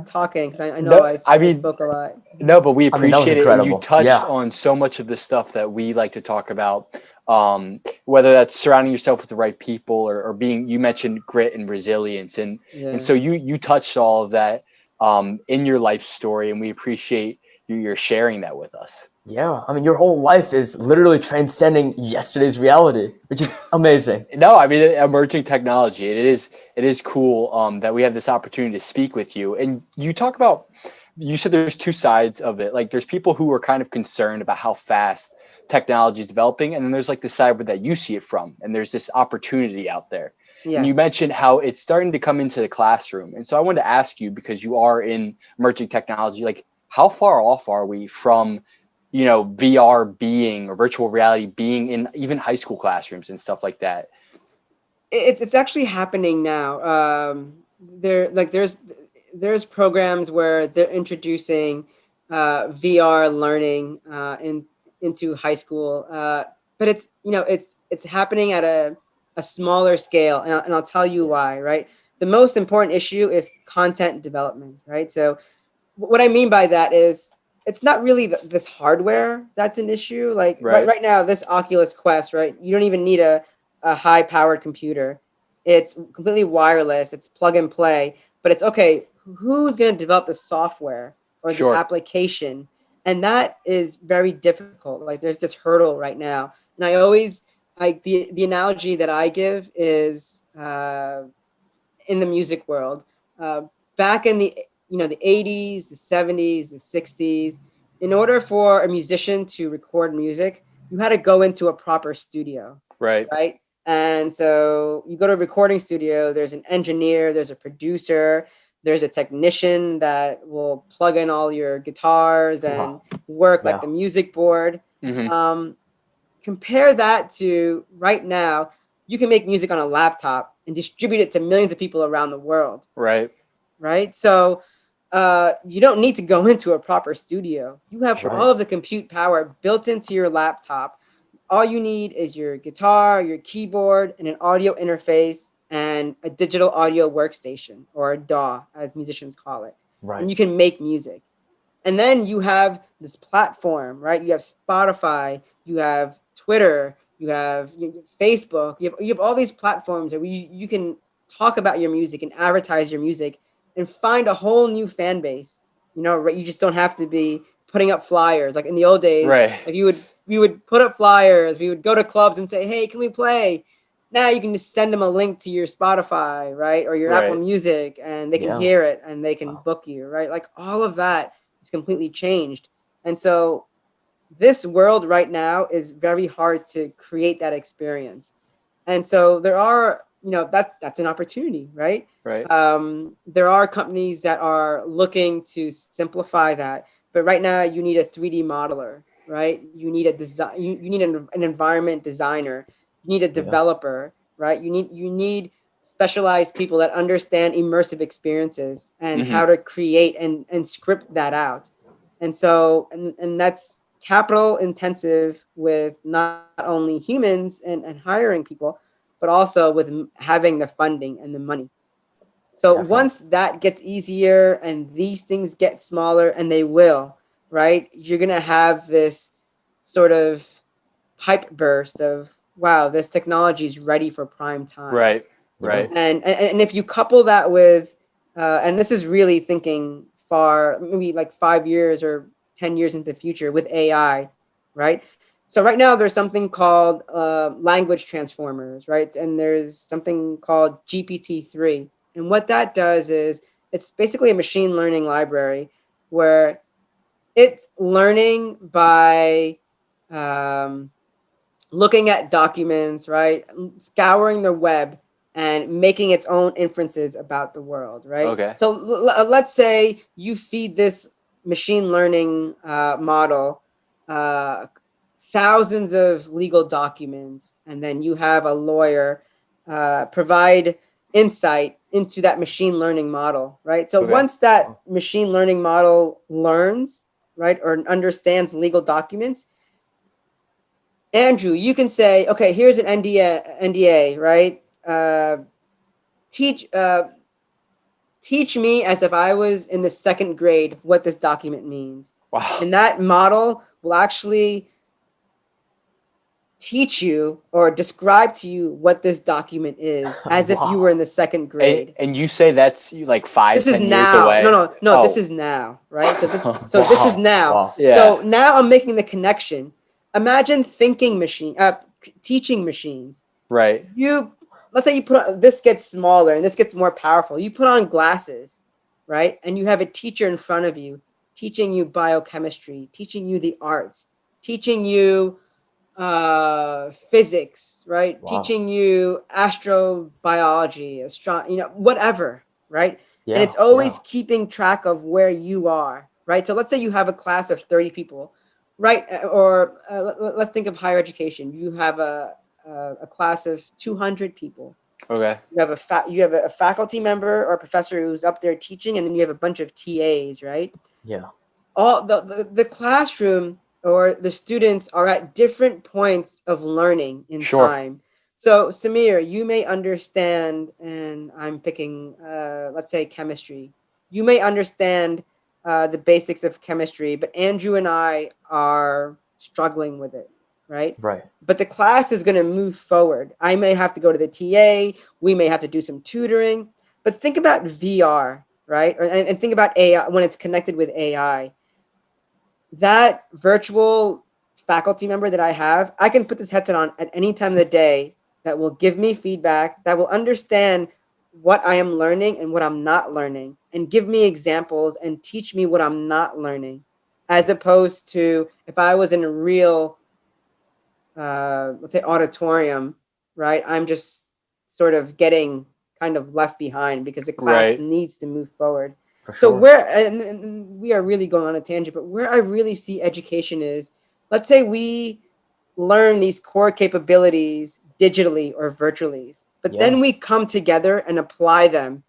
talking because I know No, I I mean, spoke a lot. No, but we I mean, that was appreciate it. And you incredible. touched Yeah. on so much of the stuff that we like to talk about, whether that's surrounding yourself with the right people or being, you mentioned grit and resilience. And so you touched all of that in your life story, and we appreciate you're sharing that with us. Yeah. I mean, your whole life is literally transcending yesterday's reality, which is amazing. No, I mean, emerging technology. It is cool that we have this opportunity to speak with you. And you talk about, you said there's two sides of it. Like, there's people who are kind of concerned about how fast technology is developing, and then there's like the side that you see it from, and there's this opportunity out there. Yes. And you mentioned how it's starting to come into the classroom. And so I wanted to ask you, because you are in emerging technology, like, how far off are we from, VR being, or virtual reality being, in even high school classrooms and stuff like that? It's actually happening now. There's programs where they're introducing VR learning into high school, but it's happening at a smaller scale, and I'll tell you why. Right, the most important issue is content development. Right, so what I mean by that is it's not really this hardware that's an issue. Like right now, this Oculus Quest, right? You don't even need a high-powered computer. It's completely wireless. It's plug and play. But it's okay. Who's going to develop the software or the application? And that is very difficult. Like, there's this hurdle right now. And I always the analogy that I give is in the music world. Back in the 80s, the 70s, the 60s, in order for a musician to record music, you had to go into a proper studio. Right. Right. And so you go to a recording studio, there's an engineer, there's a producer, there's a technician that will plug in all your guitars and work like the music board. Compare that to right now, you can make music on a laptop and distribute it to millions of people around the world. Right. Right. So you don't need to go into a proper studio. You have all of the compute power built into your laptop. All you need is your guitar, your keyboard, and an audio interface and a digital audio workstation, or a DAW, as musicians call it. Right. And you can make music. And then you have this platform, right? You have Spotify, you have Twitter, you have Facebook, you have all these platforms where you can talk about your music and advertise your music and find a whole new fan base. You know, right? You just don't have to be putting up flyers like in the old days. Right. Like we would put up flyers, we would go to clubs and say, hey, can we play? Now you can just send them a link to your Spotify, right? Or your Apple Music, and they can hear it and they can book you, right? Like all of that is completely changed. And so this world right now is very hard to create that experience. And so there are, you know, that's an opportunity, right? Right. There are companies that are looking to simplify that, but right now you need a 3D modeler, right? You need a design, you need an environment designer, you need a developer, right? You need specialized people that understand immersive experiences and how to create and script that out. And so, and that's capital intensive with not only humans and hiring people, but also with having the funding and the money. So once that gets easier and these things get smaller, and they will, right? You're going to have this sort of hype burst of, wow, this technology is ready for prime time. Right. Right. And if you couple that with, and this is really thinking far, maybe like 5 years or 10 years into the future with AI, right? So right now there's something called language transformers, right? And there's something called GPT-3. And what that does is it's basically a machine learning library where it's learning by looking at documents, right? Scouring the web and making its own inferences about the world, right? Okay. So let's say you feed this machine learning model thousands of legal documents, and then you have a lawyer provide insight into that machine learning model, right? So once that machine learning model learns, right, or understands legal documents, Andrew, you can say, okay, here's an NDA, right? Teach me as if I was in the second grade what this document means. Wow. And that model will actually teach you or describe to you what this document is as if you were in the second grade. And you say that's like 5, 10 years away? No, this is now, right? So this is now. Wow. Yeah. So now I'm making the connection. Imagine teaching machines. Right. Let's say you put on, this gets smaller and this gets more powerful. You put on glasses, right? And you have a teacher in front of you teaching you biochemistry, teaching you the arts, teaching you physics, right? Wow. Teaching you astrobiology, whatever, right? Yeah, and it's always keeping track of where you are, right? So let's say you have a class of 30 people, right? Or let's think of higher education. You have a class of 200 people. Okay. You have a faculty member or a professor who's up there teaching, and then you have a bunch of TAs, right? Yeah. All the classroom or the students are at different points of learning in time. So Samir, you may understand, and I'm picking, let's say chemistry. You may understand the basics of chemistry, but Andrew and I are struggling with it, right? Right. But the class is going to move forward. I may have to go to the TA. We may have to do some tutoring. But think about VR, right? And think about AI when it's connected with AI. That virtual faculty member that I have, I can put this headset on at any time of the day that will give me feedback, that will understand what I am learning and what I'm not learning, and give me examples and teach me what I'm not learning, as opposed to if I was in a real, let's say, auditorium, right? I'm just sort of getting kind of left behind because the class Right. needs to move forward. For So sure. where, and we are really going on a tangent, but where I really see education is, let's say we learn these core capabilities digitally or virtually, but Yeah. then we come together and apply them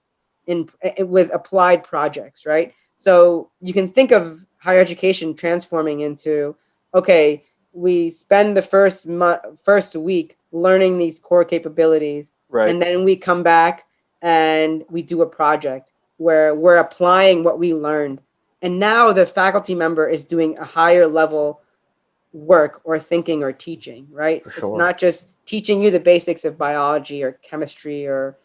with applied projects, right? So you can think of higher education transforming into, okay, we spend the first week learning these core capabilities, Right. and then we come back and we do a project where we're applying what we learned. And now the faculty member is doing a higher level work or thinking or teaching, right? For It's sure. not just teaching you the basics of biology or chemistry or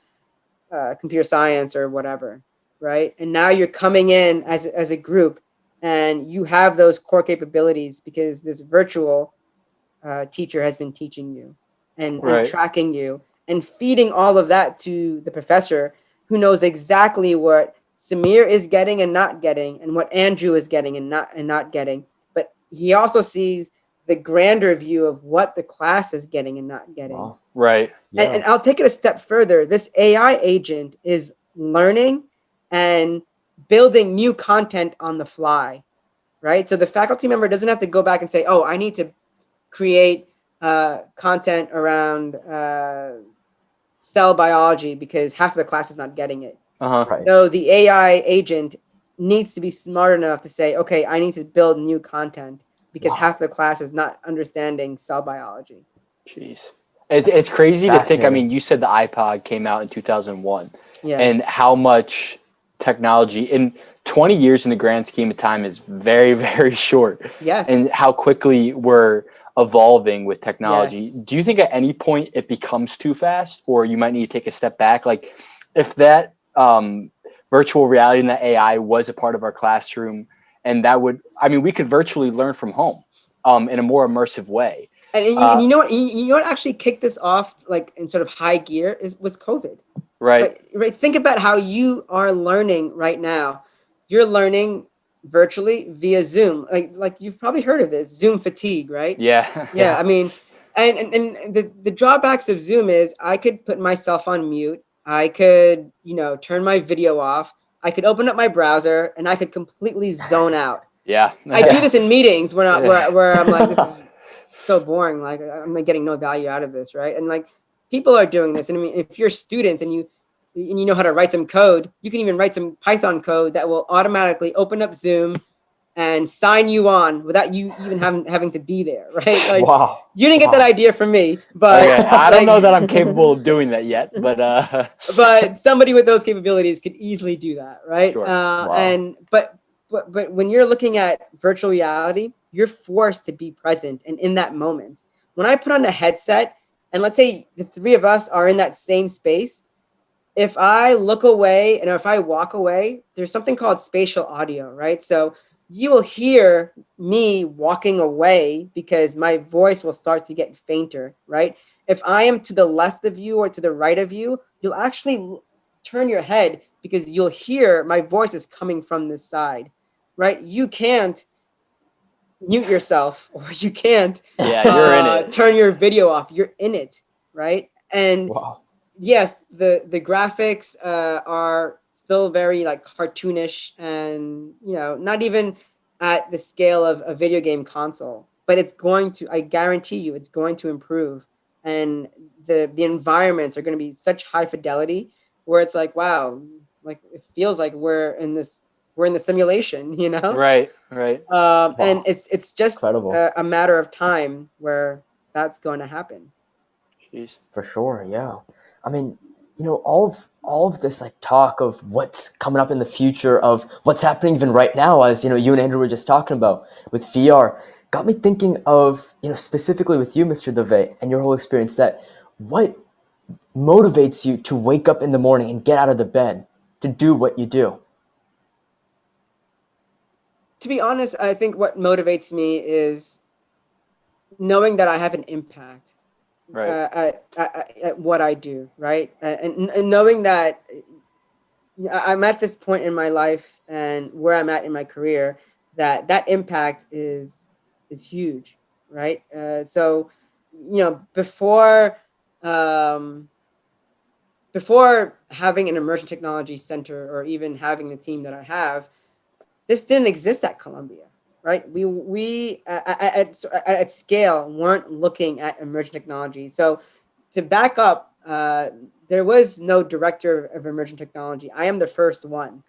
computer science or whatever, right? And now you're coming in as a group and you have those core capabilities because this virtual teacher has been teaching you and Right. tracking you and feeding all of that to the professor who knows exactly what Samir is getting and not getting and what Andrew is getting and not getting. But he also sees the grander view of what the class is getting and not getting. Wow. Right. Yeah. And I'll take it a step further. This AI agent is learning and building new content on the fly, right? So the faculty member doesn't have to go back and say, oh, I need to create content around cell biology because half of the class is not getting it. Uh-huh. Right. No, the AI agent needs to be smart enough to say, okay, I need to build new content because Wow. half the class is not understanding cell biology. Jeez. It's That's crazy to think. I fascinating. mean, you said the iPod came out in 2001, Yeah. and how much technology in 20 years in the grand scheme of time is very, very short. Yes. And how quickly we're evolving with technology. Yes. Do you think at any point it becomes too fast, or you might need to take a step back? Like, if that virtual reality and that AI was a part of our classroom, and that would, I mean, we could virtually learn from home in a more immersive way. And you know what? You know what actually kicked this off, like in sort of high gear, was COVID. Right. Right. Think about how you are learning right now. You're learning virtually via Zoom. Like you've probably heard of this Zoom fatigue, right? Yeah. Yeah. I mean, and the drawbacks of Zoom is I could put myself on mute. I could, turn my video off. I could open up my browser and I could completely zone out. Yeah. I do this in meetings where I'm like, this is so boring. Like I'm like getting no value out of this, right? And like people are doing this. And I mean, if you're students and you know how to write some code, you can even write some Python code that will automatically open up Zoom and sign you on without you even having to be there, right? Like Wow. you didn't get that idea from me, but Okay. I don't like, know that I'm capable of doing that yet, but but somebody with those capabilities could easily do that, right? Sure. Wow. And but when you're looking at virtual reality, you're forced to be present and in that moment. When I put on a headset, and let's say the three of us are in that same space, if I look away and if I walk away, there's something called spatial audio, right? So you will hear me walking away because my voice will start to get fainter, right? If I am to the left of you or to the right of you, you'll actually turn your head because you'll hear my voice is coming from this side, right? You can't mute yourself or you can't yeah, you're in it. turn your video off. You're in it, right? And Wow. yes, the graphics are still very like cartoonish and not even at the scale of a video game console, but it's going to, I guarantee you, it's going to improve, and the environments are going to be such high fidelity where it's like, wow, like it feels like we're in the simulation, Right. and it's just Incredible. a matter of time where that's going to happen. Jeez. For sure, yeah. I mean, all of this like talk of what's coming up in the future, of what's happening even right now, as you and Andrew were just talking about with VR, got me thinking of specifically with you, Mr. Davé, and your whole experience. That what motivates you to wake up in the morning and get out of the bed to do what you do? To be honest, I think what motivates me is knowing that I have an impact Right. at what I do, right? And knowing that I'm at this point in my life and where I'm at in my career, that impact is huge, right? So, before before having an emerging technology center or even having the team that I have, this didn't exist at Columbia, right? We at scale weren't looking at emerging technology. So to back up, there was no director of emerging technology. I am the first one,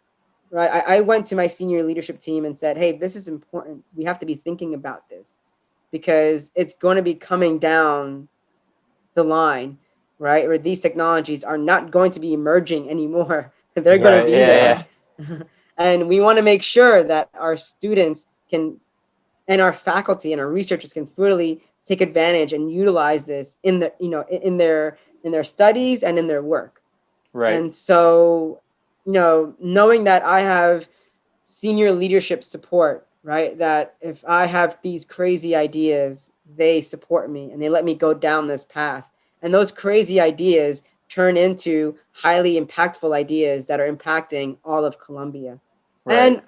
right? I went to my senior leadership team and said, hey, this is important. We have to be thinking about this because it's going to be coming down the line, right? Where these technologies are not going to be emerging anymore. They're going to Right. be Yeah. there. And we want to make sure that our students can, and our faculty and our researchers can fully take advantage and utilize this in the, in their studies and in their work. Right. And so, knowing that I have senior leadership support, right? That if I have these crazy ideas, they support me and they let me go down this path. And those crazy ideas turn into highly impactful ideas that are impacting all of Columbia. Right. And,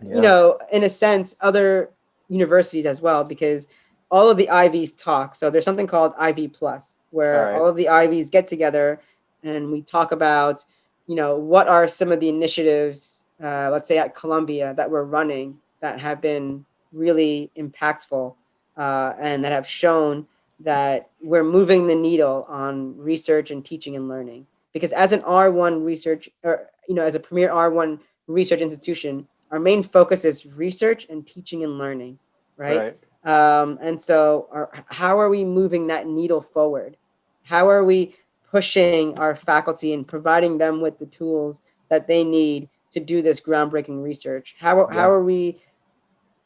in a sense, other universities as well, because all of the Ivies talk. So there's something called Ivy Plus, where All right. all of the Ivies get together and we talk about, what are some of the initiatives, let's say at Columbia, that we're running that have been really impactful and that have shown that we're moving the needle on research and teaching and learning. Because as an R1 research, or as a premier R1 research institution, our main focus is research and teaching and learning, right? And so how are we moving that needle forward? How are we pushing our faculty and providing them with the tools that they need to do this groundbreaking research? How are we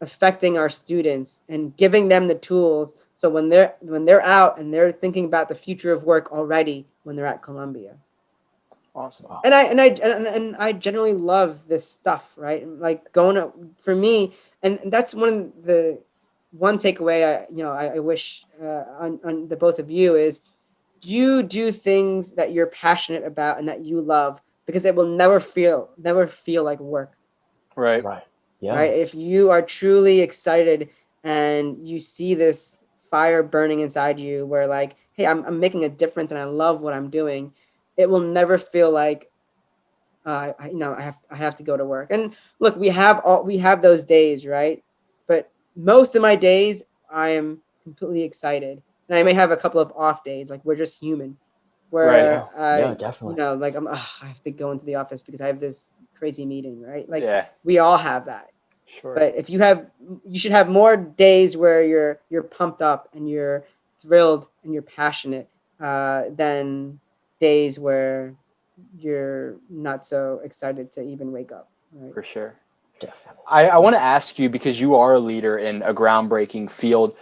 affecting our students and giving them the tools so when they're out and they're thinking about the future of work already when they're at Columbia? Awesome. And I generally love this stuff, right? Like for me, and that's one takeaway I wish on the both of you is you do things that you're passionate about and that you love, because it will never feel like work. Right. Right. Yeah. Right? If you are truly excited and you see this fire burning inside you where like, hey, I'm making a difference and I love what I'm doing, it will never feel like I have to go to work. And look, we have those days, right? But most of my days I am completely excited. And I may have a couple of off days, like we're just human. Where Yeah, definitely. like I have to go into the office because I have this crazy meeting, right? Like Yeah. we all have that. Sure. But if you should have more days where you're pumped up and you're thrilled and you're passionate than days where you're not so excited to even wake up. Right? For sure. Definitely. I want to ask you, because you are a leader in a groundbreaking field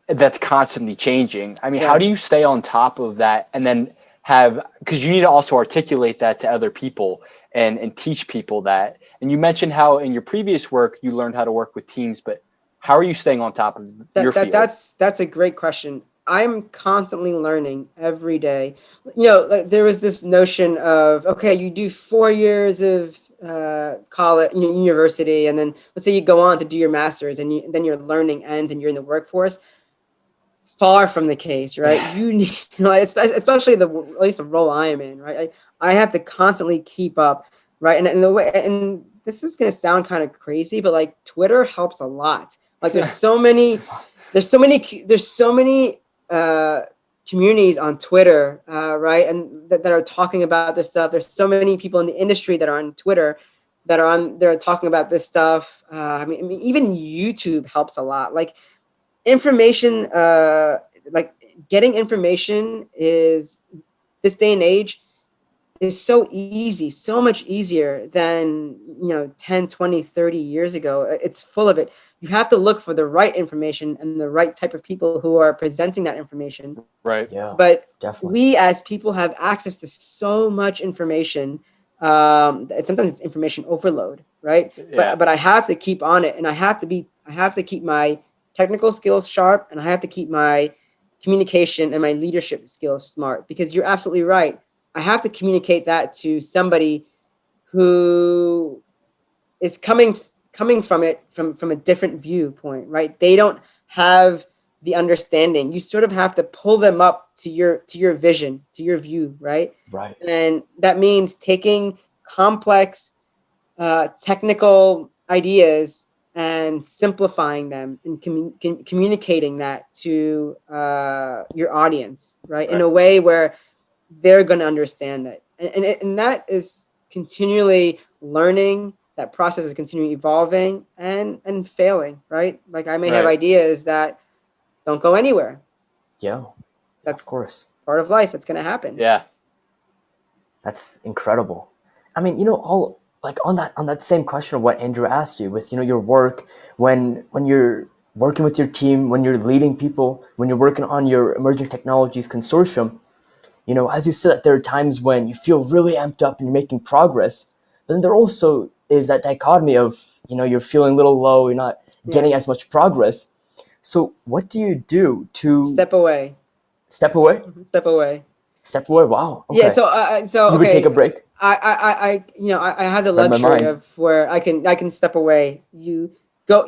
that's constantly changing. I mean, how do you stay on top of that and then because you need to also articulate that to other people and teach people that. And you mentioned how in your previous work, you learned how to work with teams, but how are you staying on top of your field? That's a great question. I'm constantly learning every day. Like there was this notion of, okay, you do 4 years of college, university, and then let's say you go on to do your master's, and then your learning ends and you're in the workforce. Far from the case, right? You need, especially at least the role I am in, right? I have to constantly keep up, right? And the way, and this is gonna sound kind of crazy, but like Twitter helps a lot. Like there's so many communities on Twitter, right? And that are talking about this stuff. There's so many people in the industry that are on Twitter they're talking about this stuff. I mean, even YouTube helps a lot. Like information, like getting information is this day and age is so easy, so much easier than 10, 20, 30 years ago. It's full of it. You have to look for the right information and the right type of people who are presenting that information. Right. Yeah. But definitely. we as people have access to so much information. Sometimes it's information overload, right? Yeah. But I have to keep on it, and I have to keep my technical skills sharp, and I have to keep my communication and my leadership skills smart, because you're absolutely right. I have to communicate that to somebody who is coming from it from a different viewpoint, right? They don't have the understanding. You sort of have to pull them up to your vision, to your view, right? Right. And that means taking complex technical ideas and simplifying them and communicating that to your audience, right? In a way where they're going to understand that. And that is continually learning. That process is continually evolving and failing, right? Like I may have ideas that don't go anywhere. Yeah. That's of course. part of life. It's going to happen. Yeah. That's incredible. I mean, all like on that same question of what Andrew asked you with, your work, when you're working with your team, when you're leading people, when you're working on your emerging technologies consortium, as you said, there are times when you feel really amped up and you're making progress, but then there also is that dichotomy of, you're feeling a little low, you're not getting as much progress. So what do you do to step away? Step away? Step away. Step away. Wow. Okay. Yeah. So you would take a break. I have the luxury of where I can step away. You go.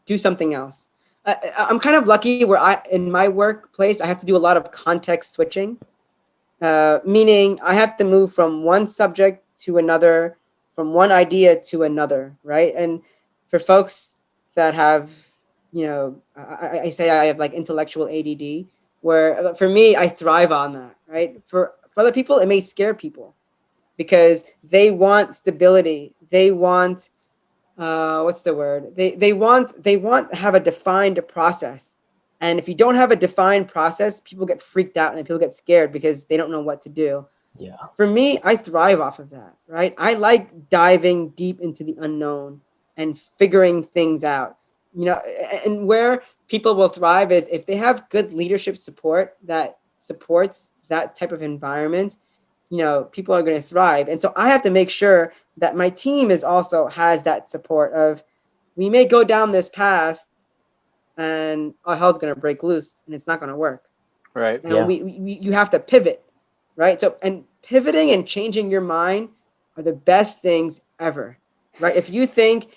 Do something else. I'm kind of lucky where in my workplace I have to do a lot of context switching, meaning I have to move from one subject to another, from one idea to another, right? And for folks that have, I say I have like intellectual ADD, where for me I thrive on that, right? For other people it may scare people because they want stability, they want what's the word? They want to have a defined process. And if you don't have a defined process, people get freaked out and people get scared because they don't know what to do. Yeah. For me, I thrive off of that, right? I like diving deep into the unknown and figuring things out. And where people will thrive is if they have good leadership support that supports that type of environment. People are going to thrive. And so I have to make sure that my team has that support of, we may go down this path and all hell's going to break loose and it's not going to work. Right. You have to pivot, right? So, and pivoting and changing your mind are the best things ever, right? If you think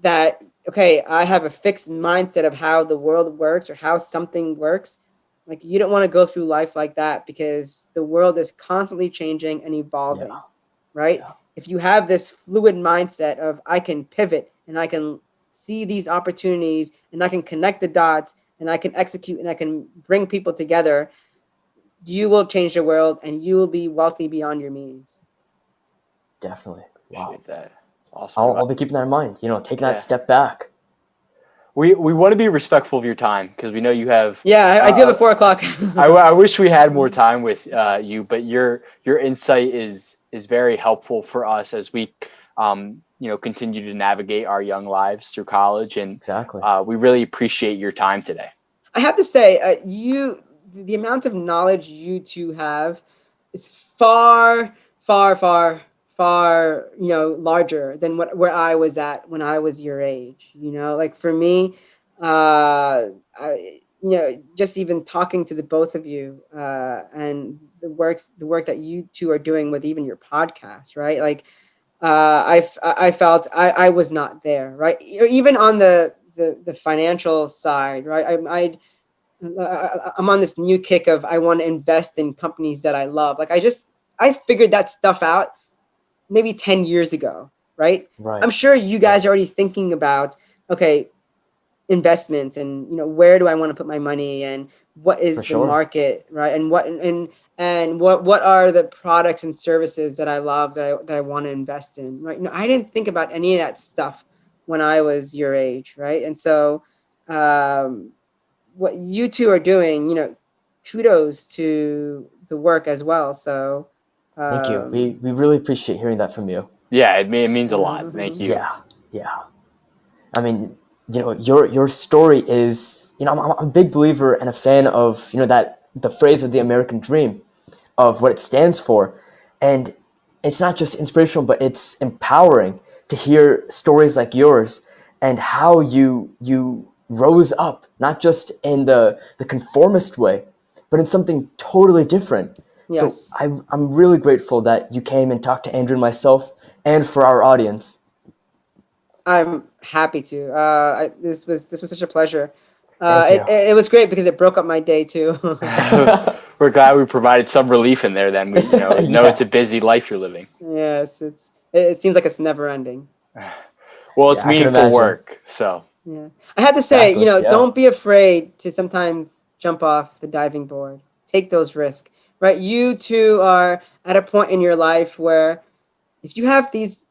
that, okay, I have a fixed mindset of how the world works or how something works, like you don't want to go through life like that because the world is constantly changing and evolving, right? Yeah. If you have this fluid mindset of I can pivot and I can see these opportunities and I can connect the dots and I can execute and I can bring people together, you will change the world and you will be wealthy beyond your means. Definitely. Wow. Appreciate that. Awesome. I'll be keeping that in mind, taking that step back. We want to be respectful of your time because we know you have. Yeah, I do have a 4:00. I wish we had more time with you, but your insight is very helpful for us as we continue to navigate our young lives through college, and exactly. We really appreciate your time today. I have to say, the amount of knowledge you two have is far, far, far, far, larger than where I was at when I was your age. Like for me, just even talking to the both of you and the work that you two are doing with even your podcast, right? Like I felt I was not there, right? Even on the financial side, right? I'm on this new kick of I want to invest in companies that I love. Like I figured that stuff out maybe 10 years ago, right? I'm sure you guys are already thinking about, okay, investments and, where do I want to put my money and what is the market, right? And what are the products and services that I love that I want to invest in, right? I didn't think about any of that stuff when I was your age, right? And so what you two are doing, kudos to the work as well. So thank you. We really appreciate hearing that from you. Yeah, it means a lot. Thank you. Yeah. I mean, your story is, I'm a big believer and a fan of, that the phrase of the American dream, of what it stands for. And it's not just inspirational, but it's empowering to hear stories like yours and how you rose up, not just in the conformist way, but in something totally different. Yes. So I'm really grateful that you came and talked to Andrew and myself and for our audience. I'm happy to. This was such a pleasure. Thank you. It was great because it broke up my day too. We're glad we provided some relief in there. Then we, know Yeah. it's a busy life you're living. Yes, it seems like it's never ending. Well, it's Yeah, I can meaningful imagine. work. So Yeah, I had to say, Exactly, yeah. don't be afraid to sometimes jump off the diving board. Take those risks, right? You two are at a point in your life where if you have these,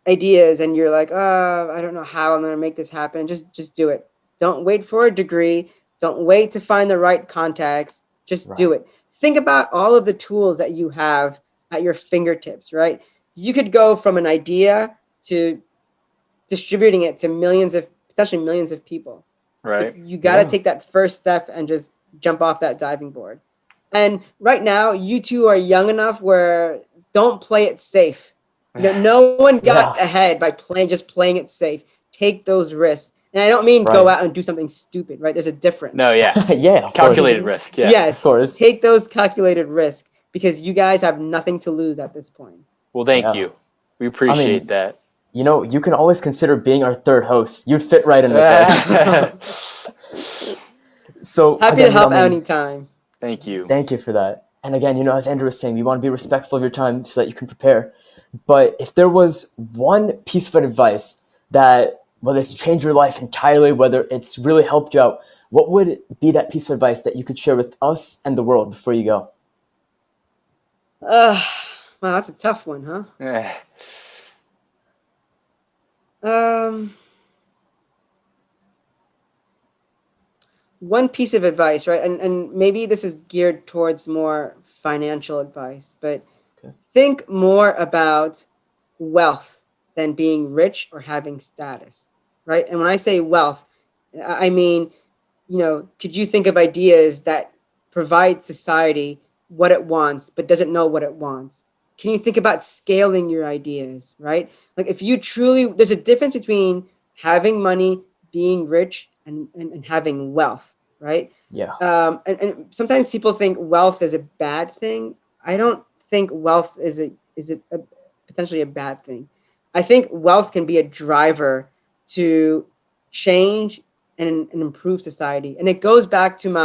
ideas and you're like, I don't know how I'm going to make this happen, just do it. Don't wait for a degree. Don't wait to find the right contacts. Just do Right. it. Think about all of the tools that you have at your fingertips, right? You could go from an idea to distributing it to potentially millions of people. But right. you got to Yeah. take that first step and just jump off that diving board. And right now, you two are young enough where don't play it safe. No one got Yeah. ahead by playing it safe. Take those risks. And I don't mean go Right. out and do something stupid, right? There's a difference. No, yeah. Yeah, of course. Calculated risk. Yeah. Yes. Of course. Take those calculated risks because you guys have nothing to lose at this point. Well, thank Yeah. you. We appreciate that. You can always consider being our third host. You'd fit right in with us. So Happy again, to help anytime. Thank you. thank you for that. And again, as Andrew was saying, we want to be respectful of your time so that you can prepare. But if there was one piece of advice that, whether it's changed your life entirely, whether it's really helped you out, what would be that piece of advice that you could share with us and the world before you go? Wow, that's a tough one, huh? Eh, One piece of advice, right? And maybe this is geared towards more financial advice, but Okay. think more about wealth than being rich or having status, right? And when I say wealth, I mean, could you think of ideas that provide society what it wants, but doesn't know what it wants? Can you think about scaling your ideas, right? Like if you truly, there's a difference between having money, being rich, and having wealth, right? Yeah. And sometimes people think wealth is a bad thing. I don't think wealth is a potentially a bad thing. I think wealth can be a driver to change and improve society. And it goes back to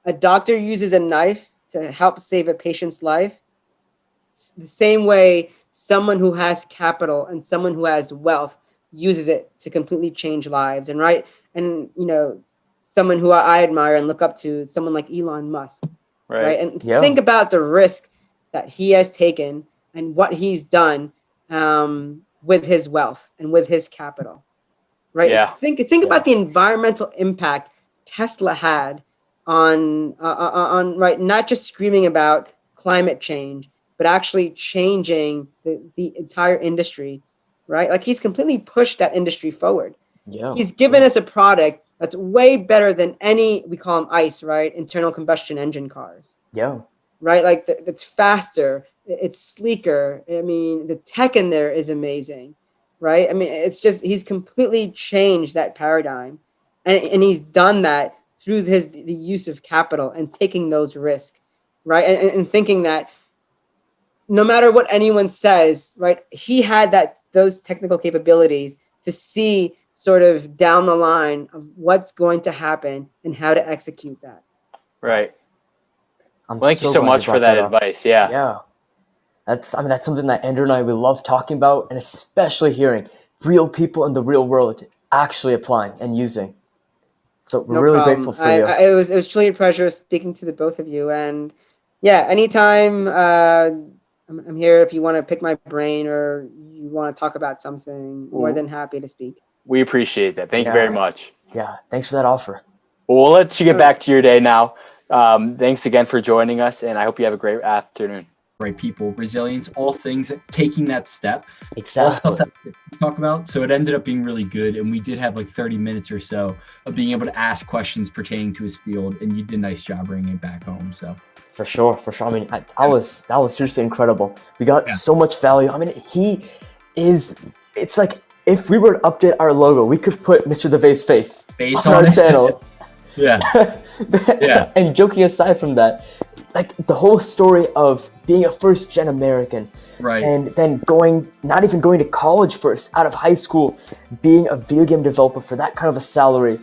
a doctor uses a knife to help save a patient's life. It's the same way someone who has capital and someone who has wealth uses it to completely change lives. And right, and someone who I admire and look up to is someone like Elon Musk, right? And Yeah. think about the risk that he has taken and what he's done with his wealth and with his capital, right? Yeah. Think about the environmental impact Tesla had on right, not just screaming about climate change, but actually changing the entire industry, right? Like he's completely pushed that industry forward. Yeah. He's given us a product that's way better than any, we call them ICE, right? Internal combustion engine cars, Yeah. right? Like that's faster, it's sleeker. I mean, the tech in there is amazing, right? I mean, it's just, he's completely changed that paradigm. And he's done that through the use of capital and taking those risks, right? And thinking that no matter what anyone says, right, he had those technical capabilities to see sort of down the line of what's going to happen and how to execute that. right. I'm Well, thank you so glad much for brought that up. advice. Yeah. Yeah. That's something that Andrew and I, we love talking about, and especially hearing real people in the real world actually applying and using. So we're No really problem. grateful for you. It was truly a pleasure speaking to the both of you. And yeah, anytime I'm here if you want to pick my brain or you want to talk about something, more than happy to speak. We appreciate that. Thank you very much. Yeah. Thanks for that offer. Well, we'll let you get back to your day now. Thanks again for joining us, and I hope you have a great afternoon. Right people, resilience, all things that taking that step, all Exactly. stuff that we talk about. So it ended up being really good, and we did have like 30 minutes or so of being able to ask questions pertaining to his field, and you did a nice job bringing it back home. So For sure. I mean, that was seriously incredible. We got so much value. I mean, it's like if we were to update our logo, we could put Mr. Davé's face on our channel. yeah. Yeah. And joking aside from that, like the whole story of being a first-gen American, Right. and then not even going to college first, out of high school, being a video game developer for that kind of a salary,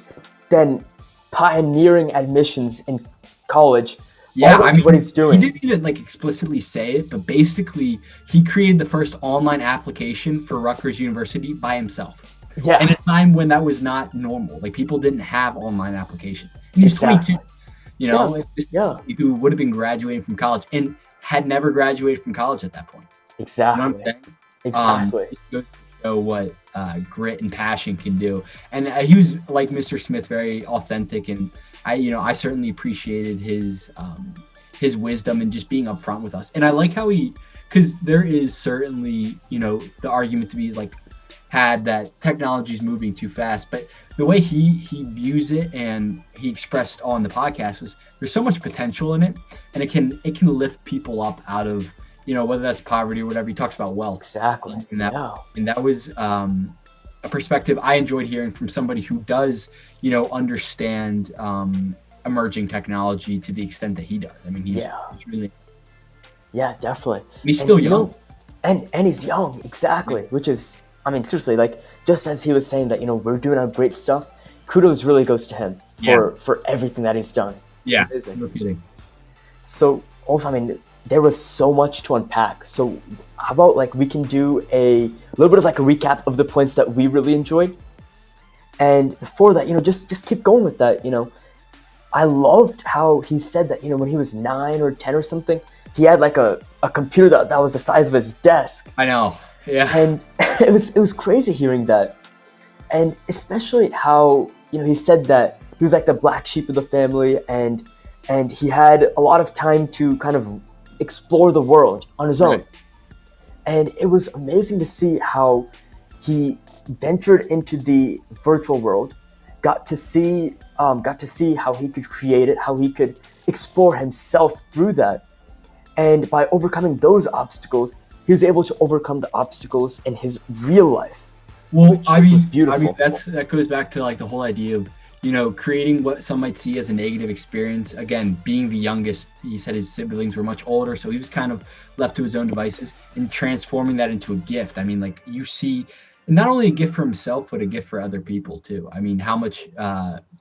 then pioneering admissions in college. Yeah, I mean, what he's doing. He didn't even like explicitly say it, but basically he created the first online application for Rutgers University by himself. Yeah. In a time when that was not normal. Like people didn't have online applications. And he's Exactly. 22, you know, Yeah. who would have been graduating from college and had never graduated from college at that point. Exactly. You know what I'm saying? Exactly. It goes to show what grit and passion can do. And he was like Mr. Smith, very authentic, and I certainly appreciated his wisdom and just being upfront with us. And I like how because there is certainly the argument to be like had that technology is moving too fast, but the way he views it and he expressed on the podcast was there's so much potential in it, and it can lift people up out of whether that's poverty or whatever. He talks about wealth. Exactly. And that was a perspective I enjoyed hearing from somebody who does, understand emerging technology to the extent that he does. I mean, he's really, definitely. He's still young. And he's young, exactly. Which is, I mean, seriously, like just as he was saying that, we're doing our great stuff, kudos really goes to him for everything that he's done. Yeah. It's amazing. No kidding. So also, I mean, there was so much to unpack. So how about like we can do a little bit of like a recap of the points that we really enjoyed. And before that, just keep going with that. I loved how he said that, when he was 9 or 10 or something, he had like a computer that was the size of his desk. I know. Yeah. And it was crazy hearing that. And especially how, he said that he was like the black sheep of the family, and he had a lot of time to kind of explore the world on his own. Right. And it was amazing to see how he ventured into the virtual world, got to see how he could create it, how he could explore himself through that. And by overcoming those obstacles, he was able to overcome the obstacles in his real life. Well, I mean, was beautiful. I mean, that goes back to like the whole idea of, creating what some might see as a negative experience. Again, being the youngest, he said his siblings were much older, so he was kind of left to his own devices, and transforming that into a gift. I mean, like you see, not only a gift for himself, but a gift for other people too. I mean, how much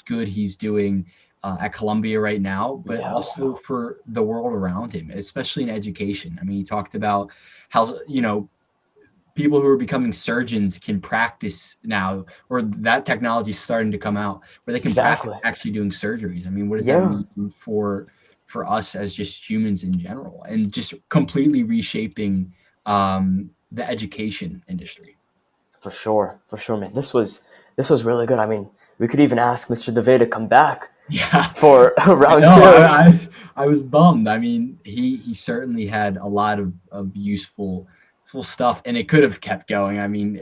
good he's doing at Columbia right now, but also for the world around him, especially in education. I mean, he talked about how, people who are becoming surgeons can practice now, or that technology is starting to come out where they can practice actually doing surgeries. I mean, what does that mean for us as just humans in general, and just completely reshaping the education industry? For sure, man. This was really good. I mean, we could even ask Mr. Davé to come back for round two. I was bummed. I mean, he certainly had a lot of useful stuff, and it could have kept going. I mean,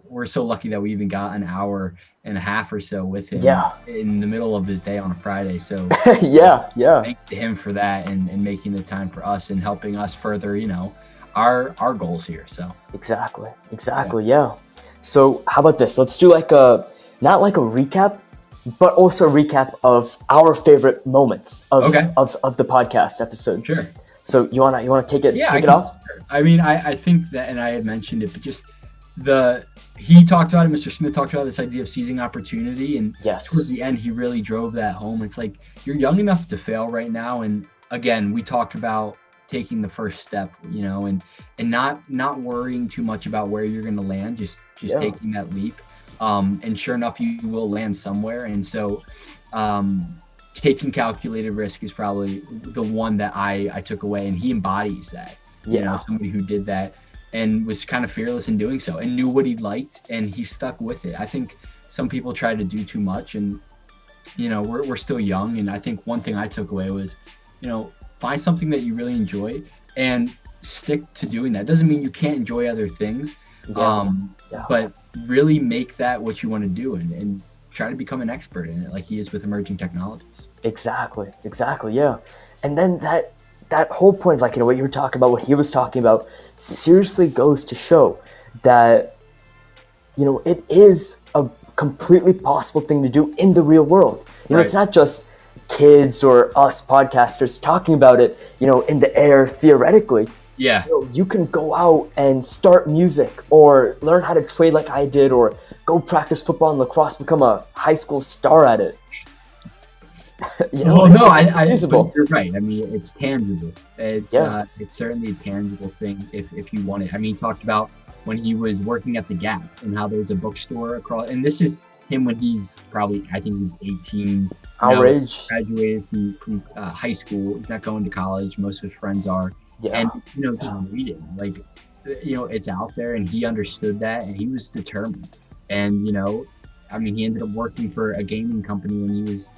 we're so lucky that we even got an hour and a half or so with him in the middle of his day on a Friday. So thanks to him for that, and making the time for us and helping us further, our goals here. So exactly. Yeah. So how about this? Let's do like not like a recap, but also a recap of our favorite moments of the podcast episode. Sure. So you wanna take it off? I mean, I think that, and I had mentioned it, but just he talked about it. Mr. Smith talked about this idea of seizing opportunity, and towards the end, he really drove that home. It's like you're young enough to fail right now, and again, we talked about taking the first step, and not worrying too much about where you're going to land, just taking that leap. And sure enough, you will land somewhere. And so, taking calculated risk is probably the one that I took away, and he embodies that. Somebody who did that and was kind of fearless in doing so, and knew what he liked, and he stuck with it. I think some people try to do too much, and we're still young, and I think one thing I took away was, find something that you really enjoy and stick to doing that. Doesn't mean you can't enjoy other things, but really make that what you want to do, and try to become an expert in it, like he is with emerging technologies. Exactly. Yeah. And then that whole point, like, what you were talking about, what he was talking about, seriously goes to show that, it is a completely possible thing to do in the real world. It's not just kids or us podcasters talking about it, in the air theoretically. Yeah. You can go out and start music, or learn how to trade like I did, or go practice football and lacrosse, become a high school star at it. Well, no, I feasible. you're right. I mean, it's tangible. It's it's certainly a tangible thing if you want it. I mean, he talked about when he was working at the Gap and how there's a bookstore across, and this is him when he's probably, I think he's 18. Our age. Graduated from high school. He's not going to college. Most of his friends are. Yeah. And, just reading. Like, it's out there, and he understood that, and he was determined. And, I mean, he ended up working for a gaming company when he was,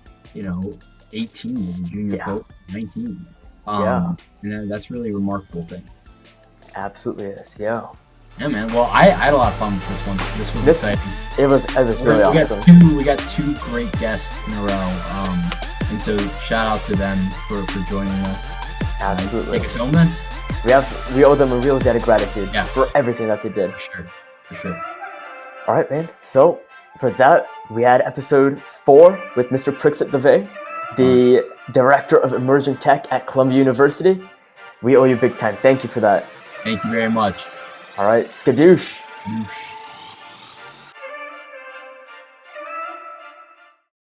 18 as a junior coach, 19. And that's really a remarkable thing. Absolutely is, yeah. Yeah, man. Well, I had a lot of fun with this one. This was exciting. It was really awesome. We got two great guests in a row. And so shout out to them for joining us. Absolutely. Take us home then? We owe them a real debt of gratitude for everything that they did. For sure. All right, man. So for that, we had episode 4 with Mr. Parixit Davé, the Director of Emerging Tech at Columbia University. We owe you big time. Thank you for that. Thank you very much. All right, skadoosh.